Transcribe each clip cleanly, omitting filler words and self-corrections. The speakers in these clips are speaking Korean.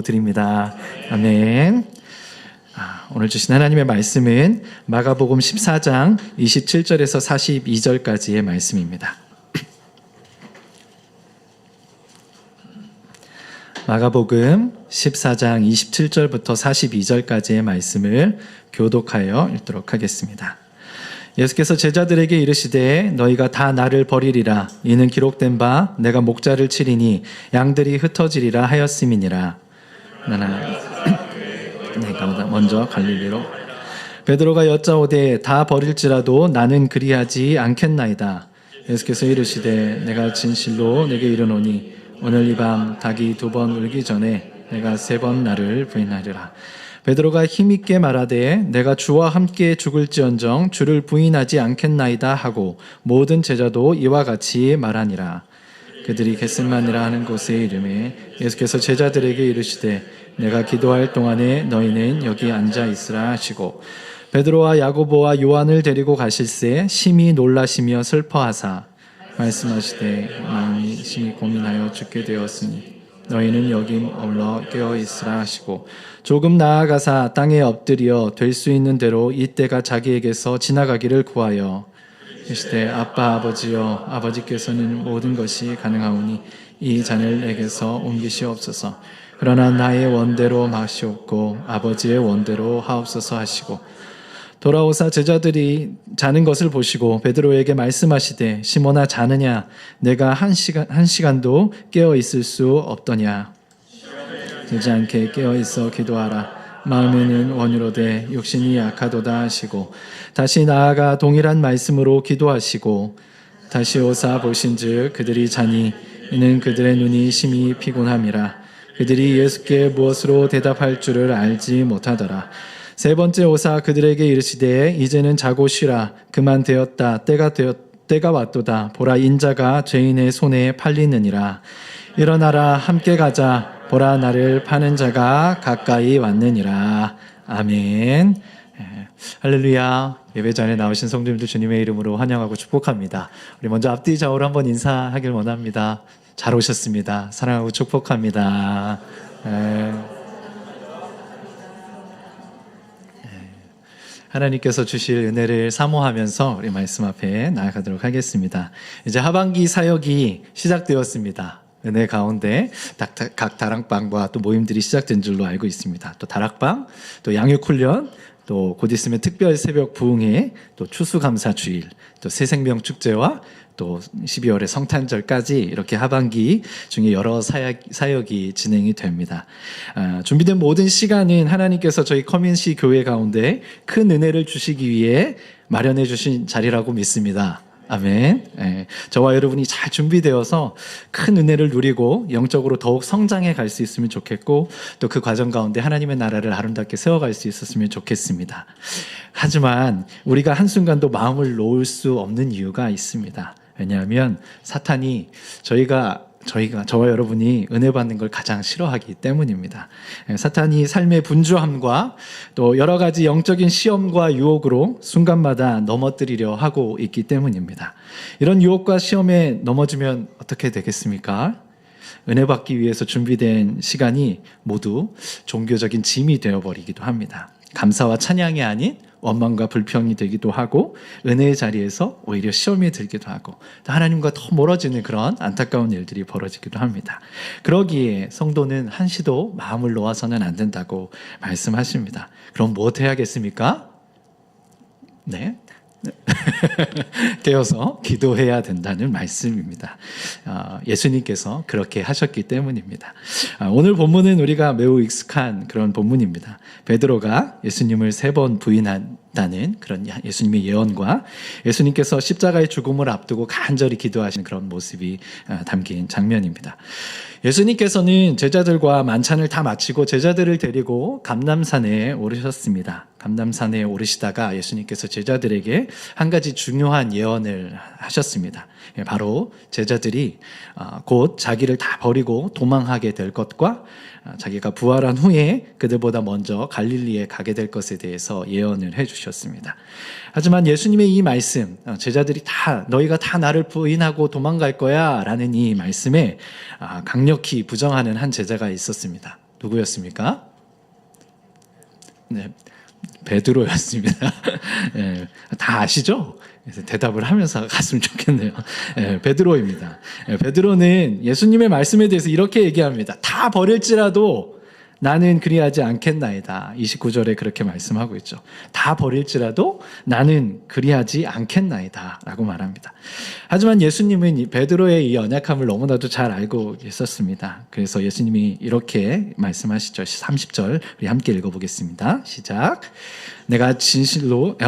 드립니다. 아멘. 오늘 주신 하나님의 말씀은 마가복음 14장 27절에서 42절까지의 말씀입니다. 마가복음 14장 27절부터 42절까지의 말씀을 교독하여 읽도록 하겠습니다. 예수께서 제자들에게 이르시되 너희가 다 나를 버리리라. 이는 기록된 바 내가 목자를 치리니 양들이 흩어지리라 하였음이니라. 내가 먼저 갈릴리로. 베드로가 여짜오되 다 버릴지라도 나는 그리하지 않겠나이다. 예수께서 이르시되 내가 진실로 내게 이르노니 오늘 이 밤 닭이 2번 울기 전에 내가 3번 나를 부인하리라. 베드로가 힘있게 말하되 내가 주와 함께 죽을지언정 주를 부인하지 않겠나이다 하고 모든 제자도 이와 같이 말하니라. 그들이 겟세마네라 하는 곳에 이르매 예수께서 제자들에게 이르시되 내가 기도할 동안에 너희는 여기 앉아 있으라 하시고 베드로와 야고보와 요한을 데리고 가실새 심히 놀라시며 슬퍼하사 말씀하시되 마음이 심히 고민하여 죽게 되었으니 너희는 여기 머물러 깨어 있으라 하시고 조금 나아가사 땅에 엎드려 될 수 있는 대로 이때가 자기에게서 지나가기를 구하여 이르시되 아빠 아버지여 아버지께서는 모든 것이 가능하오니 이 잔을 내게서 옮기시옵소서. 그러나 나의 원대로 마시옵고 아버지의 원대로 하옵소서 하시고 돌아오사 제자들이 자는 것을 보시고 베드로에게 말씀하시되 시몬아 자느냐 내가 한 시간도 깨어 있을 수 없더냐. 들지 않게 깨어 있어 기도하라. 마음에는 원이로되 육신이 약하도다 하시고 다시 나아가 동일한 말씀으로 기도하시고 다시 오사 보신즉 그들이 자니 이는 그들의 눈이 심히 피곤함이라. 그들이 예수께 무엇으로 대답할 줄을 알지 못하더라. 3번째 오사 그들에게 이르시되 이제는 자고 쉬라. 그만 되었다. 때가 왔도다. 보라 인자가 죄인의 손에 팔리느니라. 일어나라 함께 가자. 보라 나를 파는 자가 가까이 왔느니라. 아멘. 할렐루야. 예배 전에 나오신 성도님들 주님의 이름으로 환영하고 축복합니다. 우리 먼저 앞뒤 좌우로 한번 인사하길 원합니다. 잘 오셨습니다. 사랑하고 축복합니다. 하나님께서 주실 은혜를 사모하면서 우리 말씀 앞에 나아가도록 하겠습니다. 이제 하반기 사역이 시작되었습니다. 은혜 가운데 각 다락방과 또 모임들이 시작된 줄로 알고 있습니다. 또 다락방, 또 양육훈련, 또 곧 있으면 특별 새벽 부흥회, 또 추수감사 주일, 또 새생명 축제와 또 12월에 성탄절까지 이렇게 하반기 중에 여러 사역이 진행이 됩니다. 준비된 모든 시간은 하나님께서 저희 커뮤니티 교회 가운데 큰 은혜를 주시기 위해 마련해 주신 자리라고 믿습니다. 아멘. 저와 여러분이 잘 준비되어서 큰 은혜를 누리고 영적으로 더욱 성장해 갈 수 있으면 좋겠고 또 그 과정 가운데 하나님의 나라를 아름답게 세워갈 수 있었으면 좋겠습니다. 하지만 우리가 한순간도 마음을 놓을 수 없는 이유가 있습니다. 왜냐하면 사탄이 저와 여러분이 은혜 받는 걸 가장 싫어하기 때문입니다. 사탄이 삶의 분주함과 또 여러 가지 영적인 시험과 유혹으로 순간마다 넘어뜨리려 하고 있기 때문입니다. 이런 유혹과 시험에 넘어지면 어떻게 되겠습니까? 은혜 받기 위해서 준비된 시간이 모두 종교적인 짐이 되어버리기도 합니다. 감사와 찬양이 아닌 원망과 불평이 되기도 하고 은혜의 자리에서 오히려 시험이 들기도 하고 또 하나님과 더 멀어지는 그런 안타까운 일들이 벌어지기도 합니다. 그러기에 성도는 한시도 마음을 놓아서는 안 된다고 말씀하십니다. 그럼 무엇 해야겠습니까? 네. 깨어서 기도해야 된다는 말씀입니다. 예수님께서 그렇게 하셨기 때문입니다. 오늘 본문은 우리가 매우 익숙한 그런 본문입니다. 베드로가 예수님을 3번 부인한다는 그런 예수님의 예언과 예수님께서 십자가의 죽음을 앞두고 간절히 기도하시는 그런 모습이 담긴 장면입니다. 예수님께서는 제자들과 만찬을 다 마치고 제자들을 데리고 감람산에 오르셨습니다. 감람산에 오르시다가 예수님께서 제자들에게 한 가지 중요한 예언을 하셨습니다. 바로 제자들이 곧 자기를 다 버리고 도망하게 될 것과 자기가 부활한 후에 그들보다 먼저 갈릴리에 가게 될 것에 대해서 예언을 해주셨습니다. 하지만 예수님의 이 말씀, 제자들이 너희가 다 나를 부인하고 도망갈 거야 라는 이 말씀에 강력히 부정하는 한 제자가 있었습니다. 누구였습니까? 네, 베드로였습니다. 예, 다 아시죠? 그래서 대답을 하면서 갔으면 좋겠네요. 예, 베드로입니다. 예, 베드로는 예수님의 말씀에 대해서 이렇게 얘기합니다. 다 버릴지라도 나는 그리하지 않겠나이다. 29절에 그렇게 말씀하고 있죠. 다 버릴지라도 나는 그리하지 않겠나이다 라고 말합니다. 하지만 예수님은 베드로의 이 연약함을 너무나도 잘 알고 계셨습니다. 그래서 예수님이 이렇게 말씀하시죠. 30절 우리 함께 읽어보겠습니다. 시작. 내가 진실로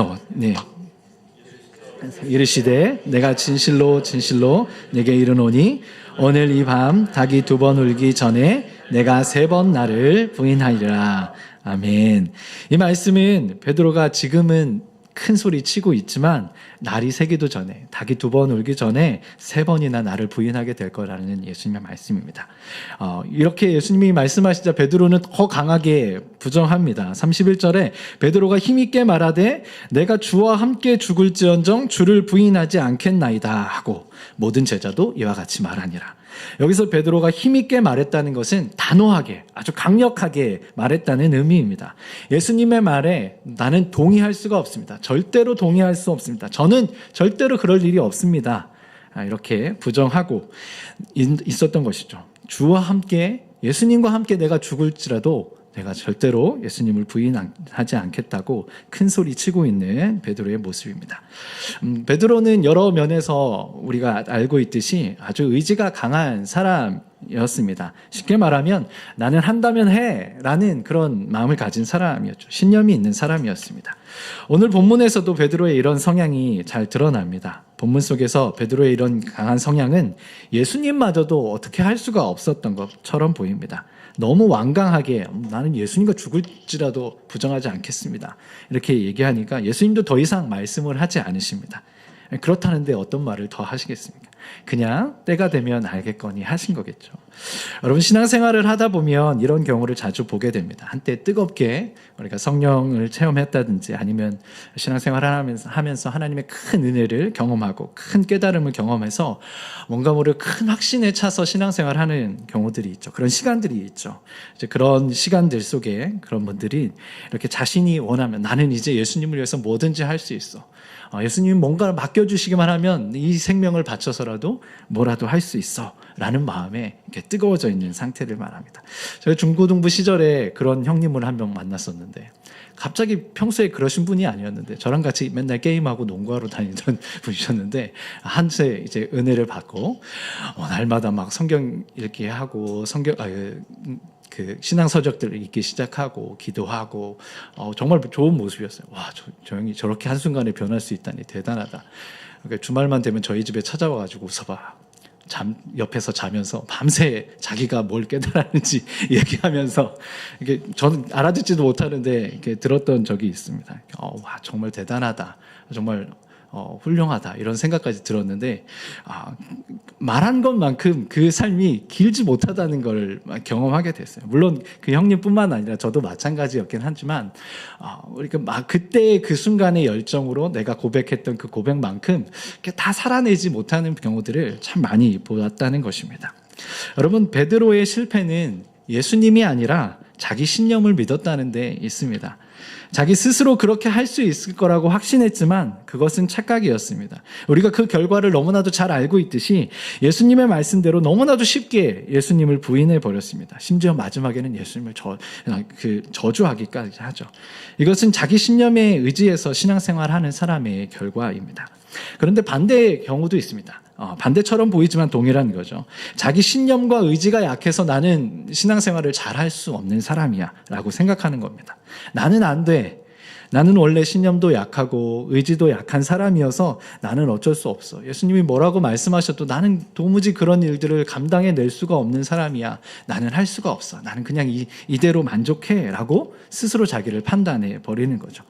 이르시되 내가 진실로 내게 이르노니 오늘 이 밤 닭이 2번 울기 전에 내가 3번 나를 부인하리라. 아멘. 이 말씀은 베드로가 지금은 큰 소리 치고 있지만 날이 새기도 전에, 닭이 2번 울기 전에 3번이나 나를 부인하게 될 거라는 예수님의 말씀입니다. 이렇게 예수님이 말씀하시자 베드로는 더 강하게 부정합니다. 31절에 베드로가 힘있게 말하되 내가 주와 함께 죽을지언정 주를 부인하지 않겠나이다 하고 모든 제자도 이와 같이 말하니라. 여기서 베드로가 힘있게 말했다는 것은 단호하게, 아주 강력하게 말했다는 의미입니다. 예수님의 말에 나는 동의할 수가 없습니다. 절대로 동의할 수 없습니다. 저는 절대로 그럴 일이 없습니다. 이렇게 부정하고 있었던 것이죠. 주와 함께, 예수님과 함께 내가 죽을지라도 내가 절대로 예수님을 부인하지 않겠다고 큰 소리 치고 있는 베드로의 모습입니다. 베드로는 여러 면에서 우리가 알고 있듯이 아주 의지가 강한 사람이었습니다. 쉽게 말하면 나는 한다면 해 라는 그런 마음을 가진 사람이었죠. 신념이 있는 사람이었습니다. 오늘 본문에서도 베드로의 이런 성향이 잘 드러납니다. 본문 속에서 베드로의 이런 강한 성향은 예수님마저도 어떻게 할 수가 없었던 것처럼 보입니다. 너무 완강하게 나는 예수님과 죽을지라도 부정하지 않겠습니다. 이렇게 얘기하니까 예수님도 더 이상 말씀을 하지 않으십니다. 그렇다는데 어떤 말을 더 하시겠습니까? 그냥 때가 되면 알겠거니 하신 거겠죠. 여러분 신앙생활을 하다 보면 이런 경우를 자주 보게 됩니다. 한때 뜨겁게 우리가 성령을 체험했다든지 아니면 신앙생활을 하면서 하나님의 큰 은혜를 경험하고 큰 깨달음을 경험해서 뭔가 모를 큰 확신에 차서 신앙생활을 하는 경우들이 있죠. 그런 시간들이 있죠. 이제 그런 시간들 속에 그런 분들이 이렇게 자신이 원하면 나는 이제 예수님을 위해서 뭐든지 할 수 있어. 예수님이 뭔가를 맡겨주시기만 하면 이 생명을 바쳐서라도 뭐라도 할 수 있어 라는 마음에 이렇게 뜨거워져 있는 상태를 말합니다. 제가 중고등부 시절에 그런 형님을 한 명 만났었는데 갑자기 평소에 그러신 분이 아니었는데 저랑 같이 맨날 게임하고 농구하러 다니던 분이셨는데 한세 이제 은혜를 받고 날마다 막 성경 읽기 하고 그 신앙 서적들을 읽기 시작하고 기도하고 정말 좋은 모습이었어요. 와, 저 형이 저렇게 한순간에 변할 수 있다니 대단하다. 그러니까 주말만 되면 저희 집에 찾아와가지고 웃어봐. 옆에서 자면서 밤새 자기가 뭘 깨달았는지 얘기하면서 이게 저는 알아듣지도 못하는데 이렇게 들었던 적이 있습니다. 와, 정말 대단하다. 정말 훌륭하다 이런 생각까지 들었는데 말한 것만큼 그 삶이 길지 못하다는 걸 경험하게 됐어요. 물론 그 형님뿐만 아니라 저도 마찬가지였긴 하지만 우리가 그때 그 순간의 열정으로 내가 고백했던 그 고백만큼 다 살아내지 못하는 경우들을 참 많이 보았다는 것입니다. 여러분 베드로의 실패는 예수님이 아니라 자기 신념을 믿었다는 데 있습니다. 자기 스스로 그렇게 할 수 있을 거라고 확신했지만 그것은 착각이었습니다. 우리가 그 결과를 너무나도 잘 알고 있듯이 예수님의 말씀대로 너무나도 쉽게 예수님을 부인해 버렸습니다. 심지어 마지막에는 예수님을 저주하기까지 하죠. 이것은 자기 신념에 의지해서 신앙생활하는 사람의 결과입니다. 그런데 반대의 경우도 있습니다. 반대처럼 보이지만 동일한 거죠. 자기 신념과 의지가 약해서 나는 신앙생활을 잘할 수 없는 사람이야 라고 생각하는 겁니다. 나는 안 돼. 나는 원래 신념도 약하고 의지도 약한 사람이어서 나는 어쩔 수 없어. 예수님이 뭐라고 말씀하셔도 나는 도무지 그런 일들을 감당해낼 수가 없는 사람이야. 나는 할 수가 없어. 나는 그냥 이대로 만족해 라고 스스로 자기를 판단해 버리는 거죠.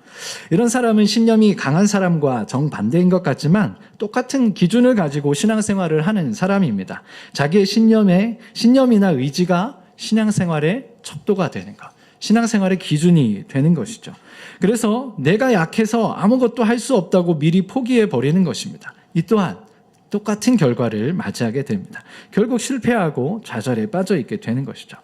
이런 사람은 신념이 강한 사람과 정반대인 것 같지만 똑같은 기준을 가지고 신앙생활을 하는 사람입니다. 자기의 신념이나 의지가 신앙생활의 척도가 되는 것. 신앙생활의 기준이 되는 것이죠. 그래서 내가 약해서 아무것도 할 수 없다고 미리 포기해 버리는 것입니다. 이 또한 똑같은 결과를 맞이하게 됩니다. 결국 실패하고 좌절에 빠져 있게 되는 것이죠.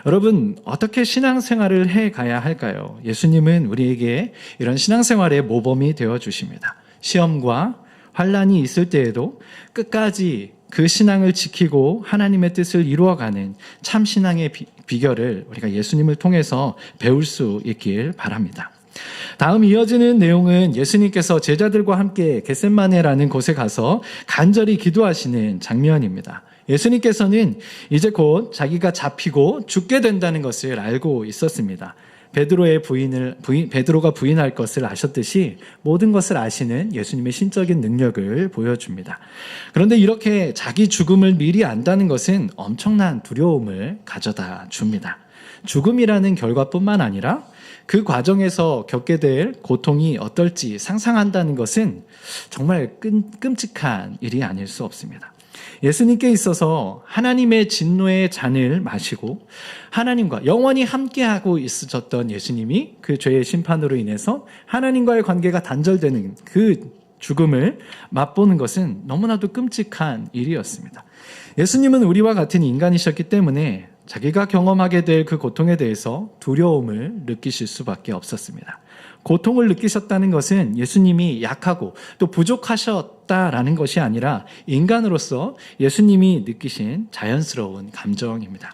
여러분, 어떻게 신앙생활을 해가야 할까요? 예수님은 우리에게 이런 신앙생활의 모범이 되어주십니다. 시험과 환난이 있을 때에도 끝까지 그 신앙을 지키고 하나님의 뜻을 이루어가는 참 신앙의 비결을 우리가 예수님을 통해서 배울 수 있길 바랍니다. 다음 이어지는 내용은 예수님께서 제자들과 함께 겟셋마네라는 곳에 가서 간절히 기도하시는 장면입니다. 예수님께서는 이제 곧 자기가 잡히고 죽게 된다는 것을 알고 있었습니다. 베드로가 부인할 것을 아셨듯이 모든 것을 아시는 예수님의 신적인 능력을 보여줍니다. 그런데 이렇게 자기 죽음을 미리 안다는 것은 엄청난 두려움을 가져다 줍니다. 죽음이라는 결과뿐만 아니라 그 과정에서 겪게 될 고통이 어떨지 상상한다는 것은 정말 끔찍한 일이 아닐 수 없습니다. 예수님께 있어서 하나님의 진노의 잔을 마시고 하나님과 영원히 함께하고 있으셨던 예수님이 그 죄의 심판으로 인해서 하나님과의 관계가 단절되는 그 죽음을 맛보는 것은 너무나도 끔찍한 일이었습니다. 예수님은 우리와 같은 인간이셨기 때문에 자기가 경험하게 될 그 고통에 대해서 두려움을 느끼실 수밖에 없었습니다. 고통을 느끼셨다는 것은 예수님이 약하고 또 부족하셨다라는 것이 아니라 인간으로서 예수님이 느끼신 자연스러운 감정입니다.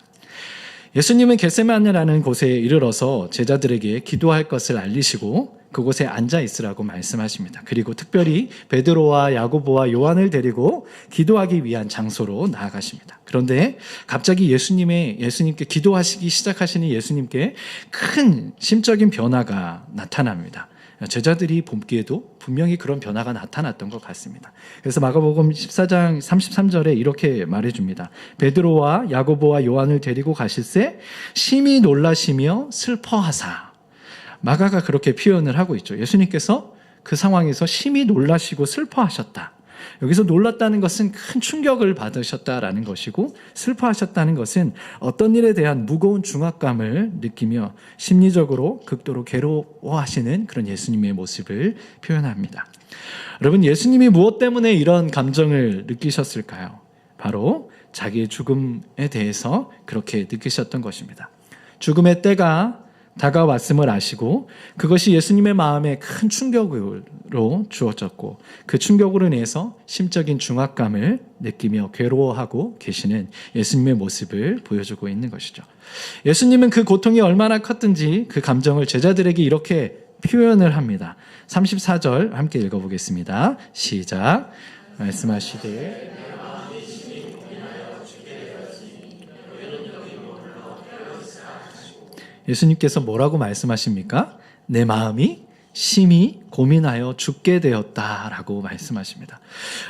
예수님은 겟세마네라는 곳에 이르러서 제자들에게 기도할 것을 알리시고 그곳에 앉아 있으라고 말씀하십니다. 그리고 특별히 베드로와 야고보와 요한을 데리고 기도하기 위한 장소로 나아가십니다. 그런데 갑자기 예수님께 기도하시기 시작하시는 예수님께 큰 심적인 변화가 나타납니다. 제자들이 보기에도 분명히 그런 변화가 나타났던 것 같습니다. 그래서 마가복음 14장 33절에 이렇게 말해줍니다. 베드로와 야고보와 요한을 데리고 가실새 심히 놀라시며 슬퍼하사. 마가가 그렇게 표현을 하고 있죠. 예수님께서 그 상황에서 심히 놀라시고 슬퍼하셨다. 여기서 놀랐다는 것은 큰 충격을 받으셨다라는 것이고 슬퍼하셨다는 것은 어떤 일에 대한 무거운 중압감을 느끼며 심리적으로 극도로 괴로워하시는 그런 예수님의 모습을 표현합니다. 여러분, 예수님이 무엇 때문에 이런 감정을 느끼셨을까요? 바로 자기의 죽음에 대해서 그렇게 느끼셨던 것입니다. 죽음의 때가 다가왔음을 아시고 그것이 예수님의 마음에 큰 충격으로 주어졌고 그 충격으로 인해서 심적인 중압감을 느끼며 괴로워하고 계시는 예수님의 모습을 보여주고 있는 것이죠. 예수님은 그 고통이 얼마나 컸든지 그 감정을 제자들에게 이렇게 표현을 합니다. 34절 함께 읽어보겠습니다. 시작. 말씀하시되 예수님께서 뭐라고 말씀하십니까? 내 마음이 심히 고민하여 죽게 되었다라고 말씀하십니다.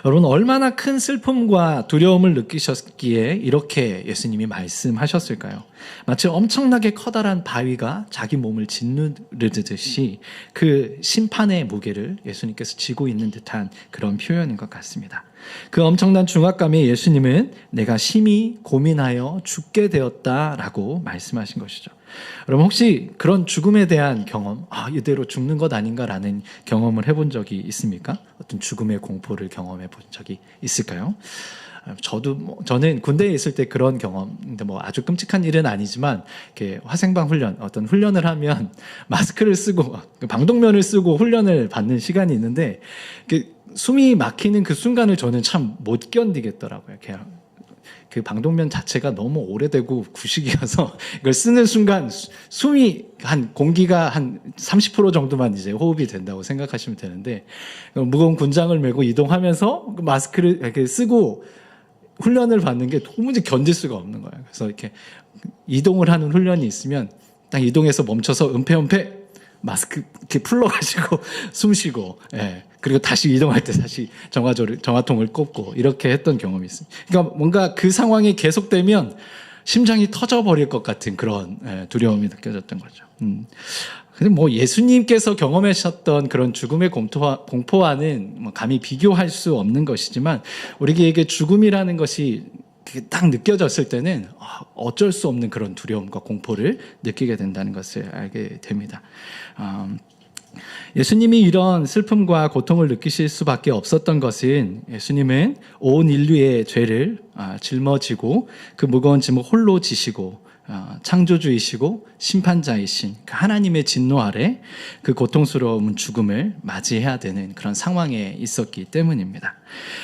여러분, 얼마나 큰 슬픔과 두려움을 느끼셨기에 이렇게 예수님이 말씀하셨을까요? 마치 엄청나게 커다란 바위가 자기 몸을 짓누르듯이 그 심판의 무게를 예수님께서 지고 있는 듯한 그런 표현인 것 같습니다. 그 엄청난 중압감에 예수님은 내가 심히 고민하여 죽게 되었다라고 말씀하신 것이죠. 여러분, 혹시 그런 죽음에 대한 경험, 이대로 죽는 것 아닌가라는 경험을 해본 적이 있습니까? 어떤 죽음의 공포를 경험해 본 적이 있을까요? 저는 군대에 있을 때 그런 경험, 근데 아주 끔찍한 일은 아니지만, 이렇게 화생방 훈련, 어떤 훈련을 하면 마스크를 쓰고, 방독면을 쓰고 훈련을 받는 시간이 있는데, 숨이 막히는 그 순간을 저는 참 못 견디겠더라고요. 그 방독면 자체가 너무 오래되고 구식이어서 이걸 쓰는 순간 공기가 한 30% 정도만 이제 호흡이 된다고 생각하시면 되는데, 무거운 군장을 메고 이동하면서 마스크를 이렇게 쓰고 훈련을 받는 게 도무지 견딜 수가 없는 거예요. 그래서 이렇게 이동을 하는 훈련이 있으면 딱 이동해서 멈춰서 은폐 마스크 이렇게 풀러가지고 숨 쉬고, 그리고 다시 이동할 때 다시 정화통을 꼽고 이렇게 했던 경험이 있습니다. 그러니까 뭔가 그 상황이 계속되면 심장이 터져버릴 것 같은 그런 두려움이 느껴졌던 거죠. 근데 예수님께서 경험하셨던 그런 죽음의 공포와는 감히 비교할 수 없는 것이지만 우리에게 죽음이라는 것이 딱 느껴졌을 때는 어쩔 수 없는 그런 두려움과 공포를 느끼게 된다는 것을 알게 됩니다. 예수님이 이런 슬픔과 고통을 느끼실 수밖에 없었던 것은 예수님은 온 인류의 죄를 짊어지고 그 무거운 짐을 홀로 지시고 창조주이시고 심판자이신 그 하나님의 진노 아래 그 고통스러운 죽음을 맞이해야 되는 그런 상황에 있었기 때문입니다.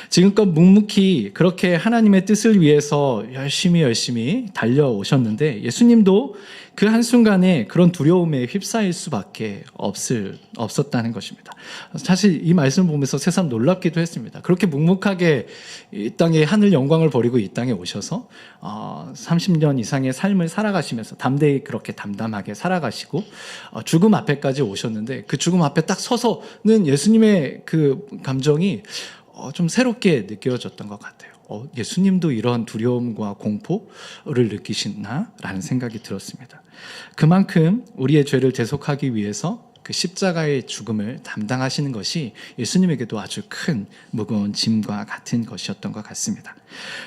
지금껏 묵묵히 그렇게 하나님의 뜻을 위해서 열심히 달려오셨는데 예수님도 그 한순간에 그런 두려움에 휩싸일 수밖에 없었다는 것입니다. 사실 이 말씀을 보면서 새삼 놀랍기도 했습니다. 그렇게 묵묵하게 이 땅에 하늘 영광을 버리고 이 땅에 오셔서 30년 이상의 삶을 살아가시면서 담대히 그렇게 담담하게 살아가시고 죽음 앞에까지 오셨는데 그 죽음 앞에 딱 서서는 예수님의 그 감정이 좀 새롭게 느껴졌던 것 같아요. 예수님도 이런 두려움과 공포를 느끼시나라는 생각이 들었습니다. 그만큼 우리의 죄를 대속하기 위해서 그 십자가의 죽음을 담당하시는 것이 예수님에게도 아주 큰 무거운 짐과 같은 것이었던 것 같습니다.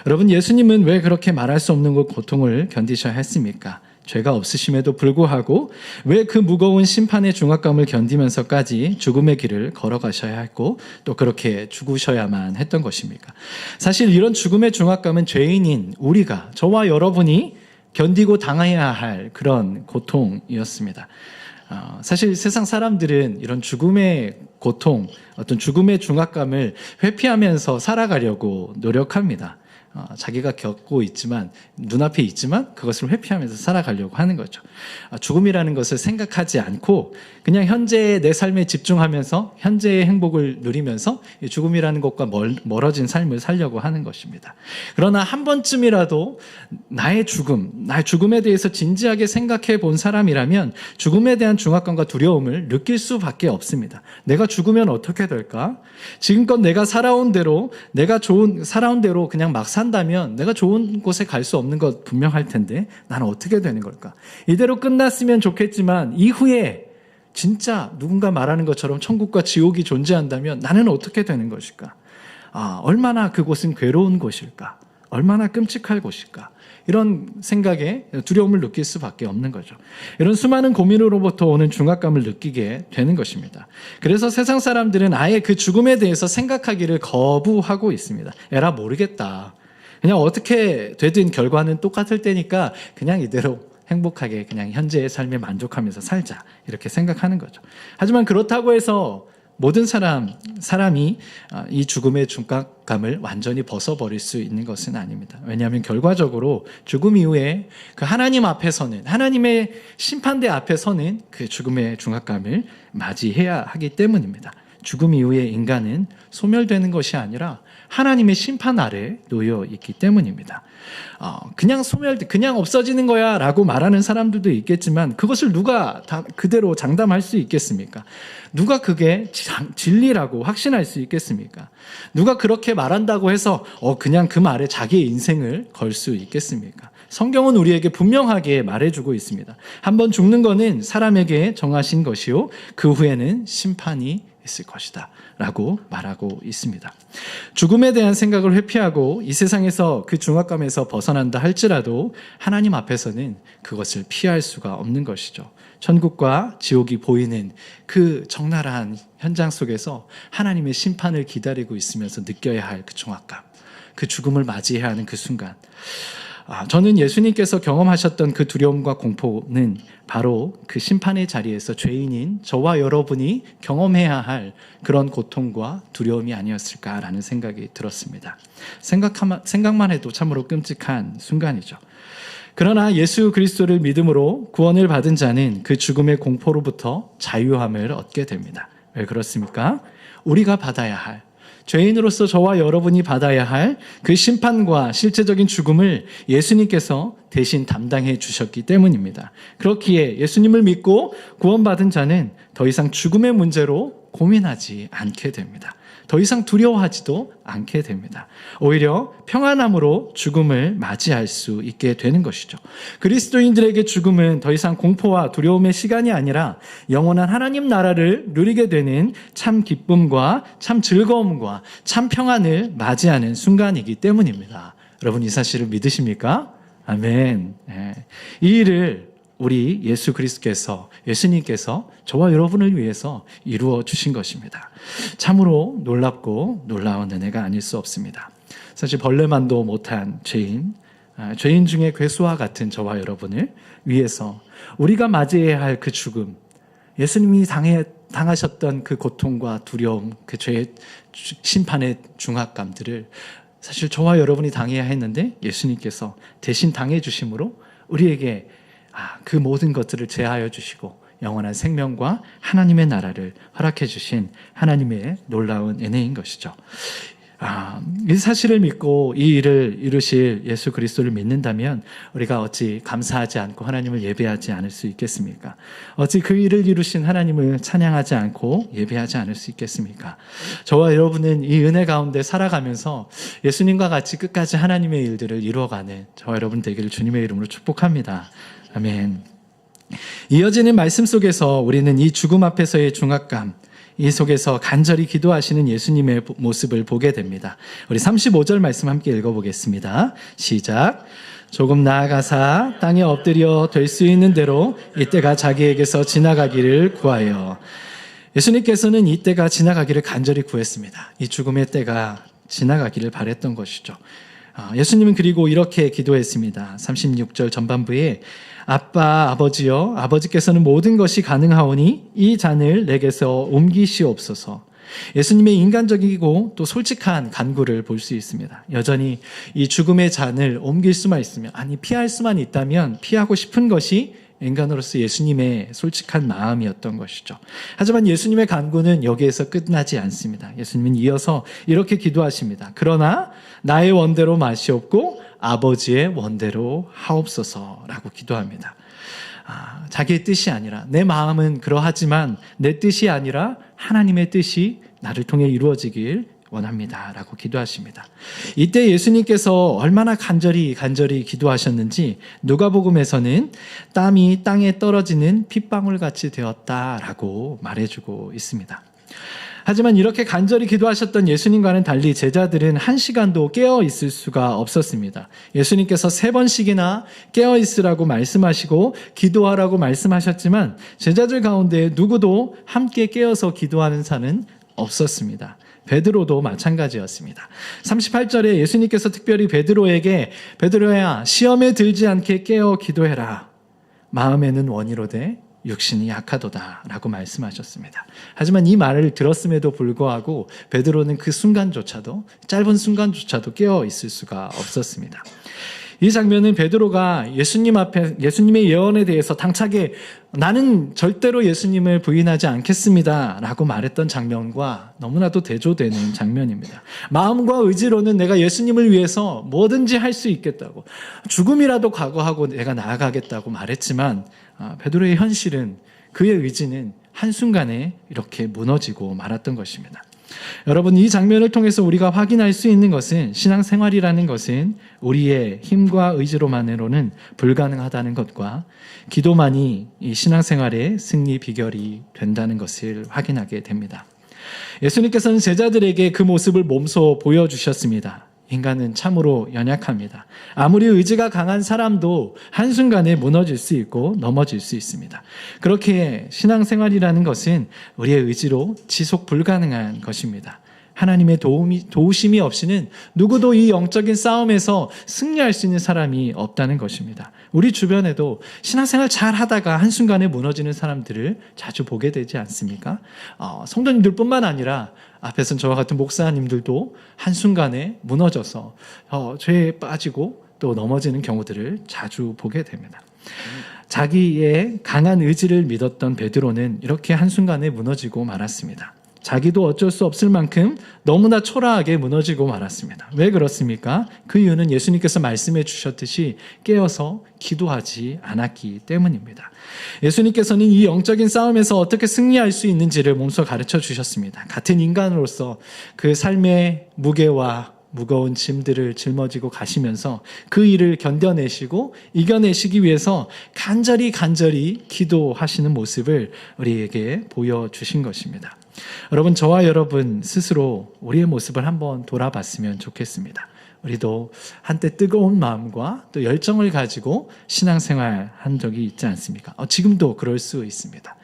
여러분, 예수님은 왜 그렇게 말할 수 없는 고통을 견디셔야 했습니까? 죄가 없으심에도 불구하고 왜 그 무거운 심판의 중압감을 견디면서까지 죽음의 길을 걸어가셔야 했고 또 그렇게 죽으셔야만 했던 것입니까? 사실 이런 죽음의 중압감은 죄인인 우리가, 저와 여러분이 견디고 당해야 할 그런 고통이었습니다. 사실 세상 사람들은 이런 죽음의 고통, 어떤 죽음의 중압감을 회피하면서 살아가려고 노력합니다. 자기가 겪고 있지만, 눈앞에 있지만 그것을 회피하면서 살아가려고 하는 거죠. 죽음이라는 것을 생각하지 않고 그냥 현재의 내 삶에 집중하면서 현재의 행복을 누리면서 죽음이라는 것과 멀어진 삶을 살려고 하는 것입니다. 그러나 한 번쯤이라도 나의 죽음에 대해서 진지하게 생각해 본 사람이라면 죽음에 대한 중압감과 두려움을 느낄 수밖에 없습니다. 내가 죽으면 어떻게 될까? 지금껏 내가 살아온 대로 그냥 막 산다면 내가 좋은 곳에 갈 수 없는 것 분명할 텐데 나는 어떻게 되는 걸까? 이대로 끝났으면 좋겠지만 이후에 진짜 누군가 말하는 것처럼 천국과 지옥이 존재한다면 나는 어떻게 되는 것일까? 얼마나 그곳은 괴로운 곳일까? 얼마나 끔찍할 곳일까? 이런 생각에 두려움을 느낄 수밖에 없는 거죠. 이런 수많은 고민으로부터 오는 중압감을 느끼게 되는 것입니다. 그래서 세상 사람들은 아예 그 죽음에 대해서 생각하기를 거부하고 있습니다. 에라 모르겠다. 그냥 어떻게 되든 결과는 똑같을 테니까 그냥 이대로 행복하게 그냥 현재의 삶에 만족하면서 살자, 이렇게 생각하는 거죠. 하지만 그렇다고 해서 모든 사람이 이 죽음의 중압감을 완전히 벗어버릴 수 있는 것은 아닙니다. 왜냐하면 결과적으로 죽음 이후에 그 하나님 앞에서는, 하나님의 심판대 앞에서는 그 죽음의 중압감을 맞이해야 하기 때문입니다. 죽음 이후에 인간은 소멸되는 것이 아니라 하나님의 심판 아래 놓여 있기 때문입니다. 그냥 없어지는 거야 라고 말하는 사람들도 있겠지만 그것을 누가 다 그대로 장담할 수 있겠습니까? 누가 그게 진리라고 확신할 수 있겠습니까? 누가 그렇게 말한다고 해서 그냥 그 말에 자기의 인생을 걸 수 있겠습니까? 성경은 우리에게 분명하게 말해주고 있습니다. 한번 죽는 것은 사람에게 정하신 것이요 그 후에는 심판이 있을 것이다 라고 말하고 있습니다. 죽음에 대한 생각을 회피하고 이 세상에서 그 중압감에서 벗어난다 할지라도 하나님 앞에서는 그것을 피할 수가 없는 것이죠. 천국과 지옥이 보이는 그 적나라한 현장 속에서 하나님의 심판을 기다리고 있으면서 느껴야 할 그 중압감, 그 죽음을 맞이해야 하는 그 순간, 저는 예수님께서 경험하셨던 그 두려움과 공포는 바로 그 심판의 자리에서 죄인인 저와 여러분이 경험해야 할 그런 고통과 두려움이 아니었을까라는 생각이 들었습니다. 생각만 해도 참으로 끔찍한 순간이죠. 그러나 예수 그리스도를 믿음으로 구원을 받은 자는 그 죽음의 공포로부터 자유함을 얻게 됩니다. 왜 그렇습니까? 우리가 받아야 할, 죄인으로서 저와 여러분이 받아야 할 그 심판과 실제적인 죽음을 예수님께서 대신 담당해 주셨기 때문입니다. 그렇기에 예수님을 믿고 구원받은 자는 더 이상 죽음의 문제로 고민하지 않게 됩니다. 더 이상 두려워하지도 않게 됩니다. 오히려 평안함으로 죽음을 맞이할 수 있게 되는 것이죠. 그리스도인들에게 죽음은 더 이상 공포와 두려움의 시간이 아니라 영원한 하나님 나라를 누리게 되는 참 기쁨과 참 즐거움과 참 평안을 맞이하는 순간이기 때문입니다. 여러분 이 사실을 믿으십니까? 아멘. 이 일을 우리 예수 그리스도께서, 예수님께서 저와 여러분을 위해서 이루어 주신 것입니다. 참으로 놀랍고 놀라운 은혜가 아닐 수 없습니다. 사실 벌레만도 못한 죄인 중에 괴수와 같은 저와 여러분을 위해서 우리가 맞이해야 할 그 죽음, 예수님이 당하셨던 그 고통과 두려움, 그 죄의 심판의 중압감들을 사실 저와 여러분이 당해야 했는데 예수님께서 대신 당해 주심으로 우리에게 그 모든 것들을 제하여 주시고 영원한 생명과 하나님의 나라를 허락해 주신 하나님의 놀라운 은혜인 것이죠. 이 사실을 믿고 이 일을 이루실 예수 그리스도를 믿는다면 우리가 어찌 감사하지 않고 하나님을 예배하지 않을 수 있겠습니까? 어찌 그 일을 이루신 하나님을 찬양하지 않고 예배하지 않을 수 있겠습니까? 저와 여러분은 이 은혜 가운데 살아가면서 예수님과 같이 끝까지 하나님의 일들을 이루어가는 저와 여러분 되기를 주님의 이름으로 축복합니다. 아멘. 이어지는 말씀 속에서 우리는 이 죽음 앞에서의 중압감, 이 속에서 간절히 기도하시는 예수님의 모습을 보게 됩니다. 우리 35절 말씀 함께 읽어보겠습니다. 시작. 조금 나아가사 땅에 엎드려 될 수 있는 대로 이때가 자기에게서 지나가기를 구하여. 예수님께서는 이때가 지나가기를 간절히 구했습니다. 이 죽음의 때가 지나가기를 바랬던 것이죠. 예수님은 그리고 이렇게 기도했습니다. 36절 전반부에 아빠, 아버지여, 아버지께서는 모든 것이 가능하오니 이 잔을 내게서 옮기시옵소서. 예수님의 인간적이고 또 솔직한 간구를 볼 수 있습니다. 여전히 이 죽음의 잔을 옮길 수만 있으면, 피할 수만 있다면 피하고 싶은 것이 인간으로서 예수님의 솔직한 마음이었던 것이죠. 하지만 예수님의 간구는 여기에서 끝나지 않습니다. 예수님은 이어서 이렇게 기도하십니다. 그러나 나의 원대로 마시옵고 아버지의 원대로 하옵소서라고 기도합니다. 자기의 뜻이 아니라, 내 마음은 그러하지만 내 뜻이 아니라 하나님의 뜻이 나를 통해 이루어지길 원합니다 라고 기도하십니다. 이때 예수님께서 얼마나 간절히 기도하셨는지 누가복음에서는 땀이 땅에 떨어지는 핏방울같이 되었다라고 말해주고 있습니다. 하지만 이렇게 간절히 기도하셨던 예수님과는 달리 제자들은 1시간도 깨어 있을 수가 없었습니다. 예수님께서 3번씩이나 깨어 있으라고 말씀하시고 기도하라고 말씀하셨지만 제자들 가운데 누구도 함께 깨어서 기도하는 자는 없었습니다. 베드로도 마찬가지였습니다. 38절에 예수님께서 특별히 베드로에게 베드로야 시험에 들지 않게 깨어 기도해라. 마음에는 원이로되 육신이 약하도다 라고 말씀하셨습니다. 하지만 이 말을 들었음에도 불구하고 베드로는 그 순간조차도, 짧은 순간조차도 깨어 있을 수가 없었습니다. 이 장면은 베드로가 예수님 앞에 예수님의 예언에 대해서 당차게 나는 절대로 예수님을 부인하지 않겠습니다 라고 말했던 장면과 너무나도 대조되는 장면입니다. 마음과 의지로는 내가 예수님을 위해서 뭐든지 할 수 있겠다고, 죽음이라도 각오하고 내가 나아가겠다고 말했지만 베드로의 현실은, 그의 의지는 한순간에 이렇게 무너지고 말았던 것입니다. 여러분, 이 장면을 통해서 우리가 확인할 수 있는 것은 신앙생활이라는 것은 우리의 힘과 의지로만으로는 불가능하다는 것과 기도만이 이 신앙생활의 승리 비결이 된다는 것을 확인하게 됩니다. 예수님께서는 제자들에게 그 모습을 몸소 보여주셨습니다. 인간은 참으로 연약합니다. 아무리 의지가 강한 사람도 한순간에 무너질 수 있고 넘어질 수 있습니다. 그렇게 신앙생활이라는 것은 우리의 의지로 지속 불가능한 것입니다. 하나님의 도우심이 없이는 누구도 이 영적인 싸움에서 승리할 수 있는 사람이 없다는 것입니다. 우리 주변에도 신앙생활 잘 하다가 한순간에 무너지는 사람들을 자주 보게 되지 않습니까? 성도님들뿐만 아니라 앞에서는 저와 같은 목사님들도 한순간에 무너져서 죄에 빠지고 또 넘어지는 경우들을 자주 보게 됩니다. 자기의 강한 의지를 믿었던 베드로는 이렇게 한순간에 무너지고 말았습니다. 자기도 어쩔 수 없을 만큼 너무나 초라하게 무너지고 말았습니다. 왜 그렇습니까? 그 이유는 예수님께서 말씀해 주셨듯이 깨어서 기도하지 않았기 때문입니다. 예수님께서는 이 영적인 싸움에서 어떻게 승리할 수 있는지를 몸소 가르쳐 주셨습니다. 같은 인간으로서 그 삶의 무게와 무거운 짐들을 짊어지고 가시면서 그 일을 견뎌내시고 이겨내시기 위해서 간절히 기도하시는 모습을 우리에게 보여주신 것입니다. 여러분, 저와 여러분 스스로 우리의 모습을 한번 돌아봤으면 좋겠습니다. 우리도 한때 뜨거운 마음과 또 열정을 가지고 신앙생활 한 적이 있지 않습니까? 지금도 그럴 수 있습니다.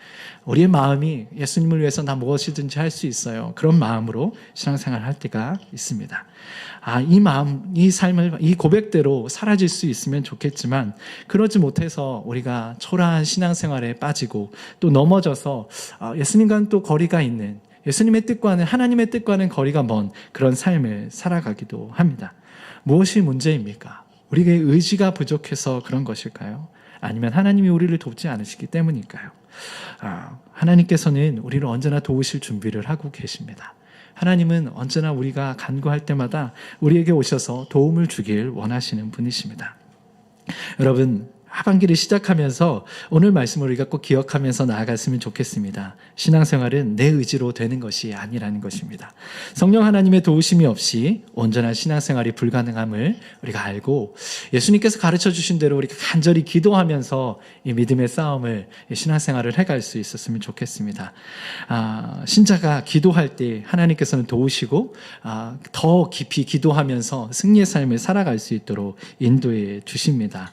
우리의 마음이 예수님을 위해서 나 무엇이든지 할 수 있어요. 그런 마음으로 신앙생활 할 때가 있습니다. 이 마음, 이 삶을, 이 고백대로 사라질 수 있으면 좋겠지만 그러지 못해서 우리가 초라한 신앙생활에 빠지고 또 넘어져서 예수님과는 또 거리가 있는, 예수님의 뜻과는, 하나님의 뜻과는 거리가 먼 그런 삶을 살아가기도 합니다. 무엇이 문제입니까? 우리의 의지가 부족해서 그런 것일까요? 아니면 하나님이 우리를 돕지 않으시기 때문일까요? 하나님께서는 우리를 언제나 도우실 준비를 하고 계십니다. 하나님은 언제나 우리가 간구할 때마다 우리에게 오셔서 도움을 주길 원하시는 분이십니다. 여러분, 하반기를 시작하면서 오늘 말씀을 우리가 꼭 기억하면서 나아갔으면 좋겠습니다. 신앙생활은 내 의지로 되는 것이 아니라는 것입니다. 성령 하나님의 도우심이 없이 온전한 신앙생활이 불가능함을 우리가 알고 예수님께서 가르쳐 주신 대로 우리가 간절히 기도하면서 이 믿음의 싸움을, 신앙생활을 해갈 수 있었으면 좋겠습니다. 신자가 기도할 때 하나님께서는 도우시고 더 깊이 기도하면서 승리의 삶을 살아갈 수 있도록 인도해 주십니다.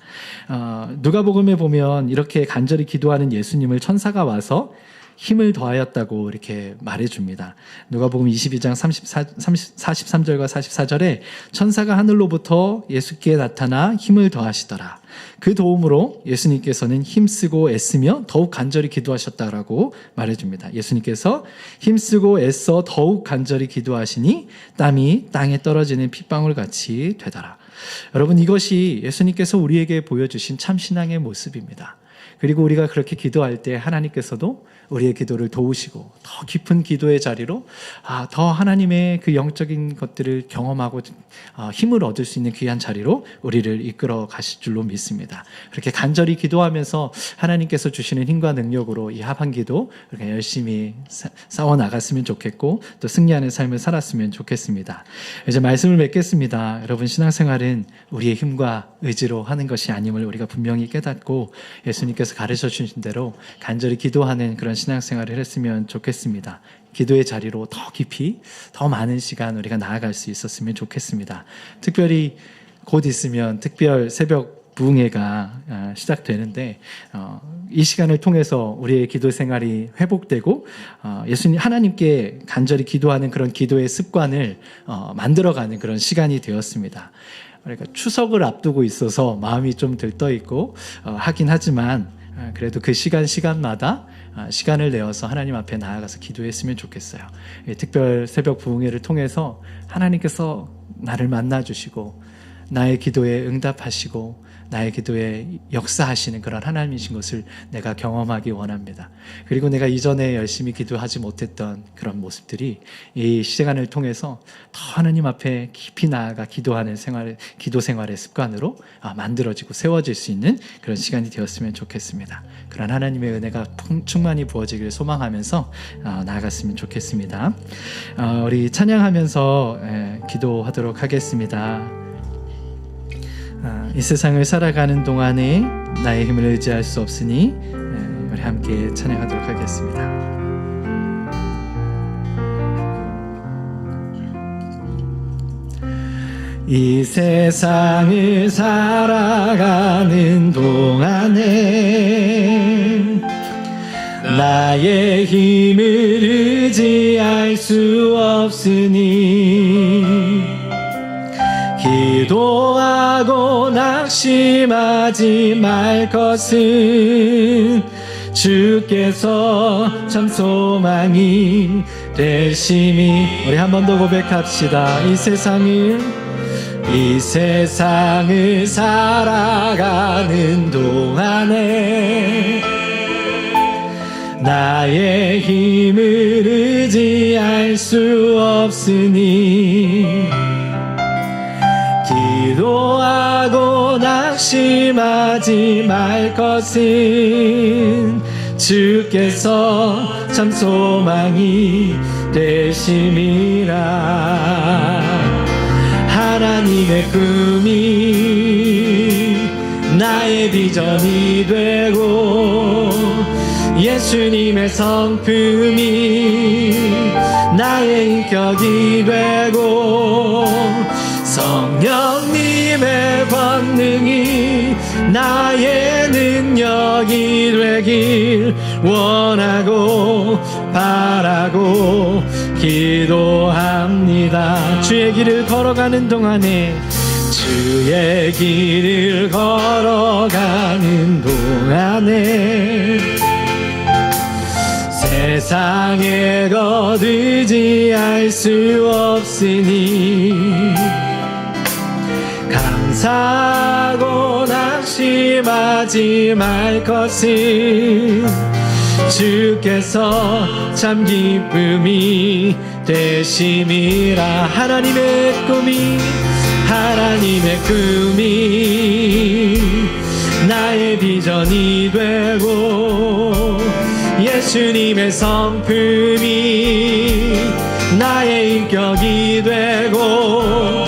누가복음에 보면 이렇게 간절히 기도하는 예수님을 천사가 와서 힘을 더하였다고 이렇게 말해줍니다. 누가복음 22장 43절과 44절에 천사가 하늘로부터 예수께 나타나 힘을 더하시더라. 그 도움으로 예수님께서는 힘쓰고 애쓰며 더욱 간절히 기도하셨다라고 말해줍니다. 예수님께서 힘쓰고 애써 더욱 간절히 기도하시니 땀이 땅에 떨어지는 핏방울같이 되더라. 여러분, 이것이 예수님께서 우리에게 보여주신 참 신앙의 모습입니다. 그리고 우리가 그렇게 기도할 때 하나님께서도 우리의 기도를 도우시고 더 깊은 기도의 자리로 더 하나님의 그 영적인 것들을 경험하고 힘을 얻을 수 있는 귀한 자리로 우리를 이끌어 가실 줄로 믿습니다. 그렇게 간절히 기도하면서 하나님께서 주시는 힘과 능력으로 이 하반기도 우리가 열심히 싸워 나갔으면 좋겠고 또 승리하는 삶을 살았으면 좋겠습니다. 이제 말씀을 맺겠습니다. 여러분, 신앙생활은 우리의 힘과 의지로 하는 것이 아님을 우리가 분명히 깨닫고 예수님께서 가르쳐 주신 대로 간절히 기도하는 그런 신앙생활을 했으면 좋겠습니다. 기도의 자리로 더 깊이, 더 많은 시간 우리가 나아갈 수 있었으면 좋겠습니다. 특별히 곧 있으면 특별 새벽 부흥회가 시작되는데 이 시간을 통해서 우리의 기도 생활이 회복되고 예수님 하나님께 간절히 기도하는 그런 기도의 습관을 만들어가는 그런 시간이 되었습니다. 그러니까 추석을 앞두고 있어서 마음이 좀 들떠 있고 하긴 하지만 그래도 그 시간마다 시간을 내어서 하나님 앞에 나아가서 기도했으면 좋겠어요. 특별 새벽 부흥회를 통해서 하나님께서 나를 만나주시고 나의 기도에 응답하시고 나의 기도에 역사하시는 그런 하나님이신 것을 내가 경험하기 원합니다. 그리고 내가 이전에 열심히 기도하지 못했던 그런 모습들이 이 시간을 통해서 더 하나님 앞에 깊이 나아가 기도하는 기도 생활의 습관으로 만들어지고 세워질 수 있는 그런 시간이 되었으면 좋겠습니다. 그런 하나님의 은혜가 충만히 부어지기를 소망하면서 나아갔으면 좋겠습니다. 우리 찬양하면서 기도하도록 하겠습니다. 이 세상을 살아가는 동안에 나의 힘을 의지할 수 없으니 우리 함께 찬양하도록 하겠습니다. 이 세상을 살아가는 동안에 나의 힘을 의지할 수 없으니 기도하고 낙심하지 말 것은 주께서 참 소망이 되심이. 우리 한 번 더 고백합시다. 이 세상을 살아가는 동안에 나의 힘을 의지할 수 없으니 기도하고 낙심하지 말 것은 주께서 참 소망이 되심이라. 하나님의 꿈이 나의 비전이 되고 예수님의 성품이 나의 인격이 되고 성령 나의 능력이 되길 원하고 바라고 기도합니다. 주의 길을 걸어가는 동안에 주의 길을 걸어가는 동안에 세상의 것 의지할 수 없으니 감사하고 낙심하지 말 것은 주께서 참 기쁨이 되심이라. 하나님의 꿈이 나의 비전이 되고 예수님의 성품이 나의 인격이 되고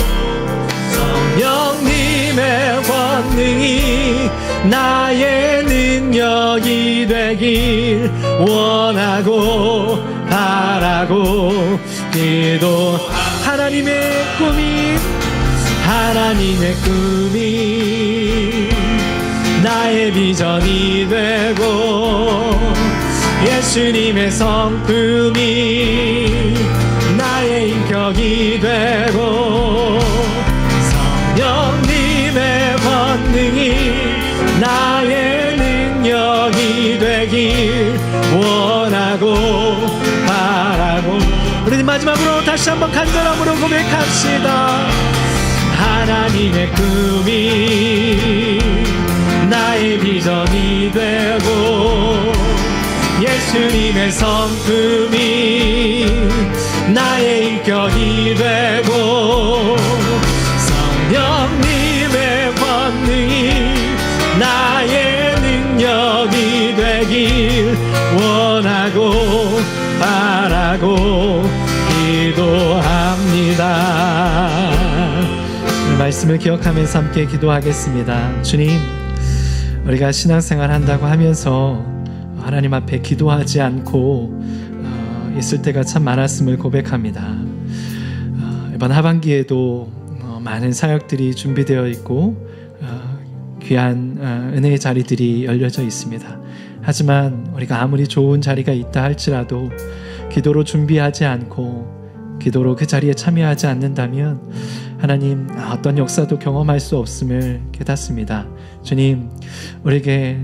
성령님의 권능이 나의 능력이 되길 원하고 바라고 기도. 하나님의 꿈이 나의 비전이 되고 예수님의 성품이 나의 인격이 되고 성령님의 권능이 나의 능력이 되길 원하고 바라고. 우리 마지막으로 다시 한번 간절함으로 고백합시다. 하나님의 꿈이 나의 비전이 되고 예수님의 성품이 나의 인격이 되고 성령님의 권능이 나의 능력이 되길 원하고 바라고 기도합니다. 말씀을 기억하면서 함께 기도하겠습니다. 주님, 우리가 신앙생활 한다고 하면서 하나님 앞에 기도하지 않고 있을 때가 참 많았음을 고백합니다. 이번 하반기에도 많은 사역들이 준비되어 있고 귀한 은혜의 자리들이 열려져 있습니다. 하지만 우리가 아무리 좋은 자리가 있다 할지라도 기도로 준비하지 않고 기도로 그 자리에 참여하지 않는다면 하나님 어떤 역사도 경험할 수 없음을 깨닫습니다. 주님, 우리에게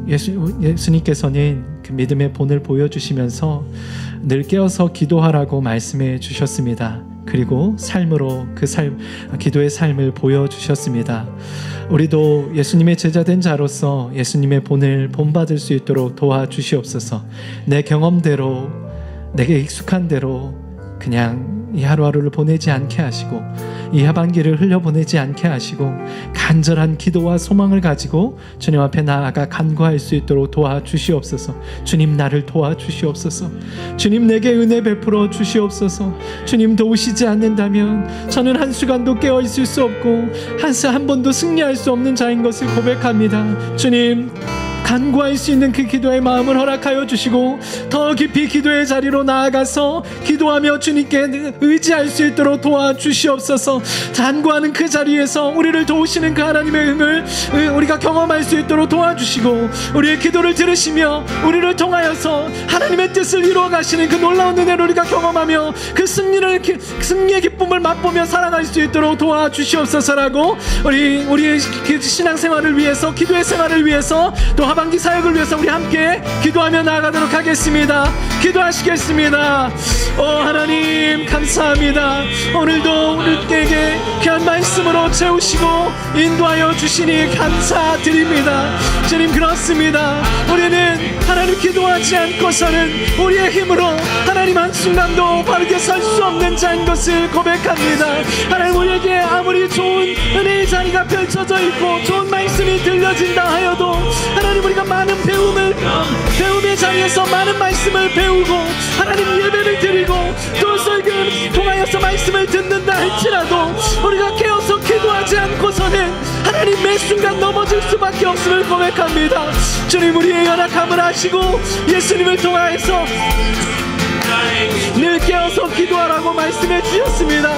예수님께서는 그 믿음의 본을 보여주시면서 늘 깨어서 기도하라고 말씀해 주셨습니다. 그리고 삶으로 기도의 삶을 보여주셨습니다. 우리도 예수님의 제자된 자로서 예수님의 본을 본받을 수 있도록 도와주시옵소서. 내 경험대로 내게 익숙한 대로 그냥 이 하루하루를 보내지 않게 하시고 이 하반기를 흘려보내지 않게 하시고 간절한 기도와 소망을 가지고 주님 앞에 나아가 간구할 수 있도록 도와주시옵소서. 주님, 나를 도와주시옵소서. 주님, 내게 은혜 베풀어 주시옵소서. 주님, 도우시지 않는다면 저는 한순간도 깨어있을 수 없고 한 번도 승리할 수 없는 자인 것을 고백합니다. 주님, 간구할 수 있는 그 기도의 마음을 허락하여 주시고 더 깊이 기도의 자리로 나아가서 기도하며 주님께 의지할 수 있도록 도와주시옵소서. 간구하는 그 자리에서 우리를 도우시는 그 하나님의 은을 우리가 경험할 수 있도록 도와주시고 우리의 기도를 들으시며 우리를 통하여서 하나님의 뜻을 이루어 가시는 그 놀라운 은혜를 우리가 경험하며 그 승리의 기쁨을 맛보며 살아갈 수 있도록 도와주시옵소서라고 우리의 신앙생활을 위해서, 기도의 생활을 위해서, 또 하반기 사역을 위해서 우리 함께 기도하며 나아가도록 하겠습니다. 기도하시겠습니다. 하나님 감사합니다. 오늘도 우리에게 귀한 말씀으로 채우시고 인도하여 주시니 감사드립니다. 주님, 그렇습니다. 우리는 하나님 기도하지 않고서는 우리의 힘으로 하나님 한순간도 바르게 설 수 없는 자인 것을 고백합니다. 하나님, 우리에게 아무리 좋은 은혜의 자리가 펼쳐져 있고 좋은 말씀이 들려진다 하여도 하나님, 우리가 많은 배움의 자리에서 많은 말씀을 배우고 하나님 예배를 드리고 또 설교를 통하여서 말씀을 듣는다 할지라도 우리가 깨어서 기도하지 않고서는 하나님 매 순간 넘어질 수밖에 없음을 고백합니다. 주님, 우리의 연약함을 아시고 예수님을 통하여서 늘 깨어서 기도하라고 말씀해 주셨습니다.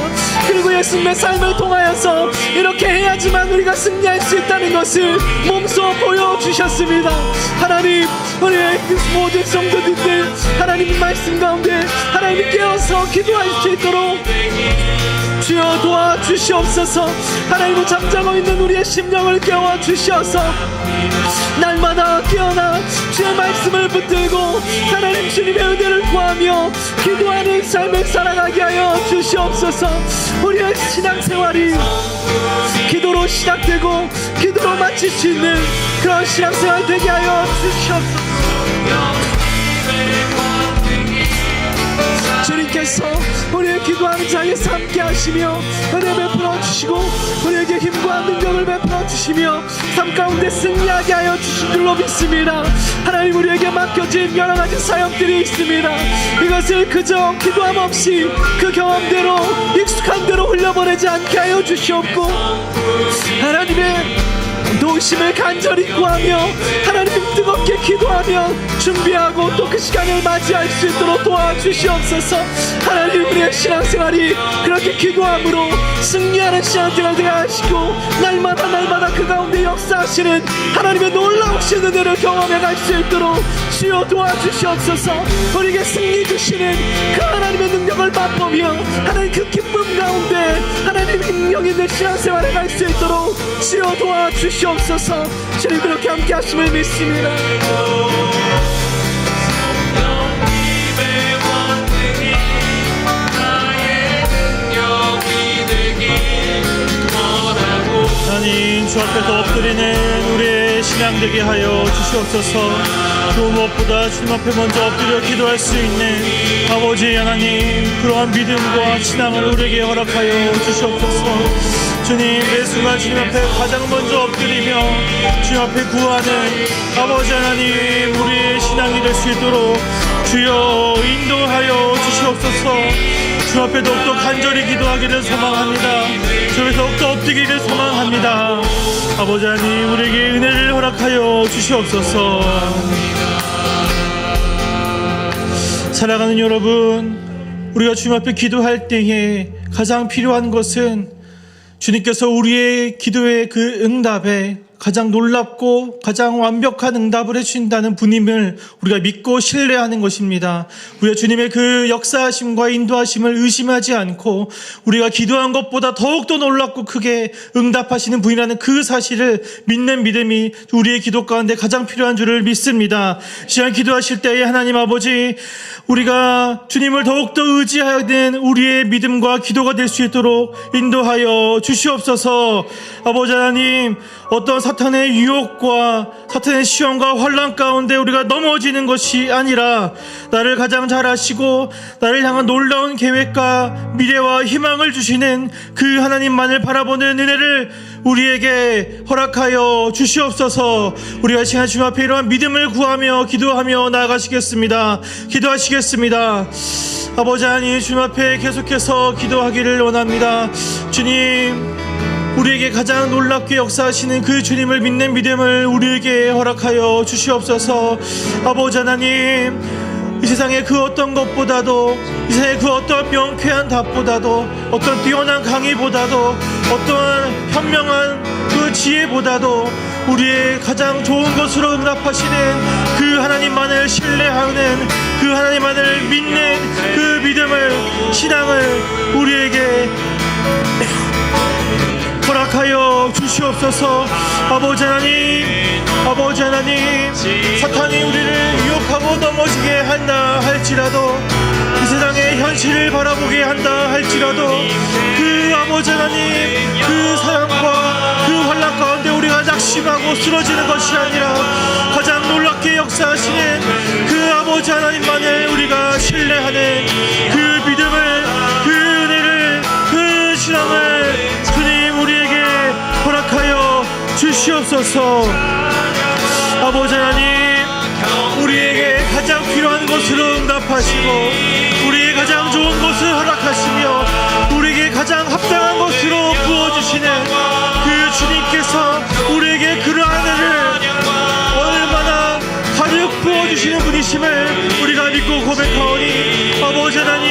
그리고 예수님의 삶을 통하여서 이렇게 해야지만 우리가 승리할 수 있다는 것을 몸소 보여주셨습니다. 하나님, 우리의 모든 성도님들 하나님 말씀 가운데 하나님 깨어서 기도할 수 있도록 주여 도와주시옵소서. 하나님은 잠자고 있는 우리의 심령을 깨워주셔서 날마다 깨어나 주의 말씀을 붙들고 하나님 주님의 은혜를 구하며 기도하는 삶을 살아가게 하여 주시옵소서. 우리의 신앙생활이 기도로 시작되고 기도로 마칠 수 있는 그런 신앙생활 되게 하여 주시옵소서. 주님께서 우리의 기도하는 자리에서 함께 하시며 은혜 베풀어 주시고 우리에게 힘과 능력을 베풀어 주시며 삶 가운데 승리하게 하여 주신 줄로 믿습니다. 하나님, 우리에게 맡겨진 여러 가지 사역들이 있습니다. 이것을 그저 기도함 없이 그 경험대로 익숙한 대로 흘려보내지 않게 하여 주시옵고 하나님의 도우심을 간절히 구하며 하나님 뜨겁게 기도하며 준비하고 또 그 시간을 맞이할 수 있도록 도와주시옵소서. 하나님, 우리의 신앙생활이 그렇게 기도함으로 승리하는 신앙생활 되게 하시고 날마다 그 가운데 역사하시는 하나님의 놀라우신 은혜를 경험해 갈 수 있도록 주여 도와주시옵소서. 우리에게 승리 주시는 그 하나님의 능력을 맛보며 하나님 그 기쁨 가운데 하나님 능력 있는 신앙생활에 갈 수 있도록 주여 도와주시옵소서. 주님 그렇게 함께 하심을 믿습니다. 하나님, 주 앞에서 엎드리는 우리의 신앙 되게 하여 주시옵소서. 그 무엇보다 주님 앞에 먼저 엎드려 기도할 수 있는 아버지 하나님, 그러한 믿음과 신앙을 우리에게 허락하여 주시옵소서. 주님, 매 순간 주님 앞에 가장 먼저 엎드리며 주님 앞에 구하는 아버지 하나님, 우리의 신앙이 될 수 있도록 주여 인도하여 주시옵소서. 주 앞에 더욱더 간절히 기도하기를 소망합니다. 주 앞에 더욱더 엎드리기를 소망합니다. 아버지 하나님, 우리에게 은혜를 허락하여 주시옵소서. 사랑하는 여러분, 우리가 주님 앞에 기도할 때에 가장 필요한 것은 주님께서 우리의 기도의 그 응답에 가장 놀랍고 가장 완벽한 응답을 해주신다는 분임을 우리가 믿고 신뢰하는 것입니다. 우리가 주님의 그 역사하심과 인도하심을 의심하지 않고 우리가 기도한 것보다 더욱더 놀랍고 크게 응답하시는 분이라는 그 사실을 믿는 믿음이 우리의 기도 가운데 가장 필요한 줄을 믿습니다. 시간 기도하실 때에 하나님 아버지, 우리가 주님을 더욱더 의지하는 우리의 믿음과 기도가 될 수 있도록 인도하여 주시옵소서. 아버지 하나님, 어떤 사탄의 유혹과 사탄의 시험과 환난 가운데 우리가 넘어지는 것이 아니라 나를 가장 잘 아시고 나를 향한 놀라운 계획과 미래와 희망을 주시는 그 하나님만을 바라보는 은혜를 우리에게 허락하여 주시옵소서. 우리가 시간 주님 앞에 이러한 믿음을 구하며 기도하며 나아가시겠습니다. 기도하시겠습니다. 아버지 하나님, 주님 앞에 계속해서 기도하기를 원합니다. 주님, 우리에게 가장 놀랍게 역사하시는 그 주님을 믿는 믿음을 우리에게 허락하여 주시옵소서. 아버지 하나님, 이 세상의 그 어떤 것보다도, 이 세상의 그 어떤 명쾌한 답보다도, 어떤 뛰어난 강의보다도, 어떤 현명한 그 지혜보다도 우리의 가장 좋은 것으로 응답하시는 그 하나님만을 신뢰하는, 그 하나님만을 믿는 그 믿음을, 신앙을 우리에게 허락하여 주시옵소서. 아버지 하나님, 아버지 하나님, 사탄이 우리를 유혹하고 넘어지게 한다 할지라도, 이 세상의 현실을 바라보게 한다 할지라도, 그 아버지 하나님, 그 사랑과 그 환난 가운데 우리가 낙심하고 쓰러지는 것이 아니라 가장 놀랍게 역사하시는 그 아버지 하나님만을 우리가 신뢰하는 그 믿음을, 그 은혜를, 그 신앙을 주님 우리에게 허락하여 주시옵소서. 아버지 하나님, 우리에게 가장 필요한 것으로 응답하시고 우리에게 가장 좋은 것을 허락하시며 우리에게 가장 합당한 것으로 부어주시는 그 주님께서 우리에게 그러한 은혜를 얼마나 가득 부어주시는 분이심을 우리가 믿고 고백하오니, 아버지 하나님,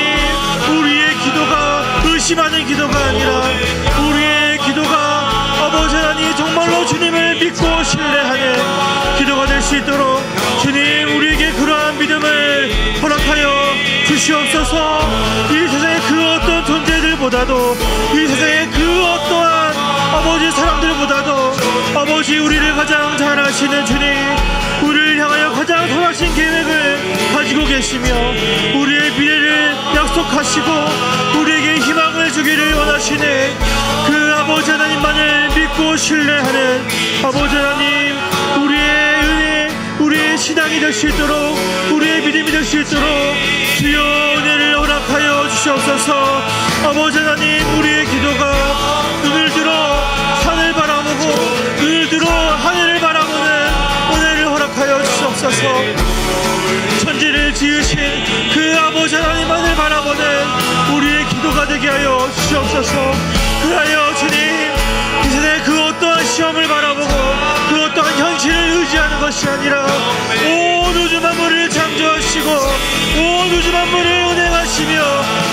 우리의 기도가 의심하는 기도가 아니라 우리의 기도가 아버지 하나님 정말로 주님을 믿고 신뢰하는 기도가 될 수 있도록 주님 우리에게 그러한 믿음을 허락하여 주시옵소서. 이 세상의 그 어떤 존재들보다도 이 세상의 그 어떠한 아버지 사람들보다도 아버지 우리를 가장 잘 아시는 주님, 우리를 향하여 가장 선하신 계획을 가지고 계시며 우리의 미래를 약속하시고 우리에게 희망을 주기를 원하시는 그 아버지 하나님만을 믿고 신뢰하는 아버지 하나님, 우리의 은혜, 우리의 신앙이 될 수 있도록 우리의 믿음이 될 수 있도록 주여 은혜를 허락하여 주시옵소서. 아버지 하나님, 우리의 기도가 눈을 들어 산을 바라보고 눈을 들어 하늘을 바라보는 은혜를 허락하여 주시옵소서. 천지를 지으신 그 아버지 하나님만을 바라보는 우리의 기도가 되게 하여 주시옵소서. 그하여 주님, 이 세상에 그 어떠한 시험을 바라보고 그 어떠한 현실을 의지하는 것이 아니라 온 우주 만물을 창조하시고 온 우주 만물을 운행하시며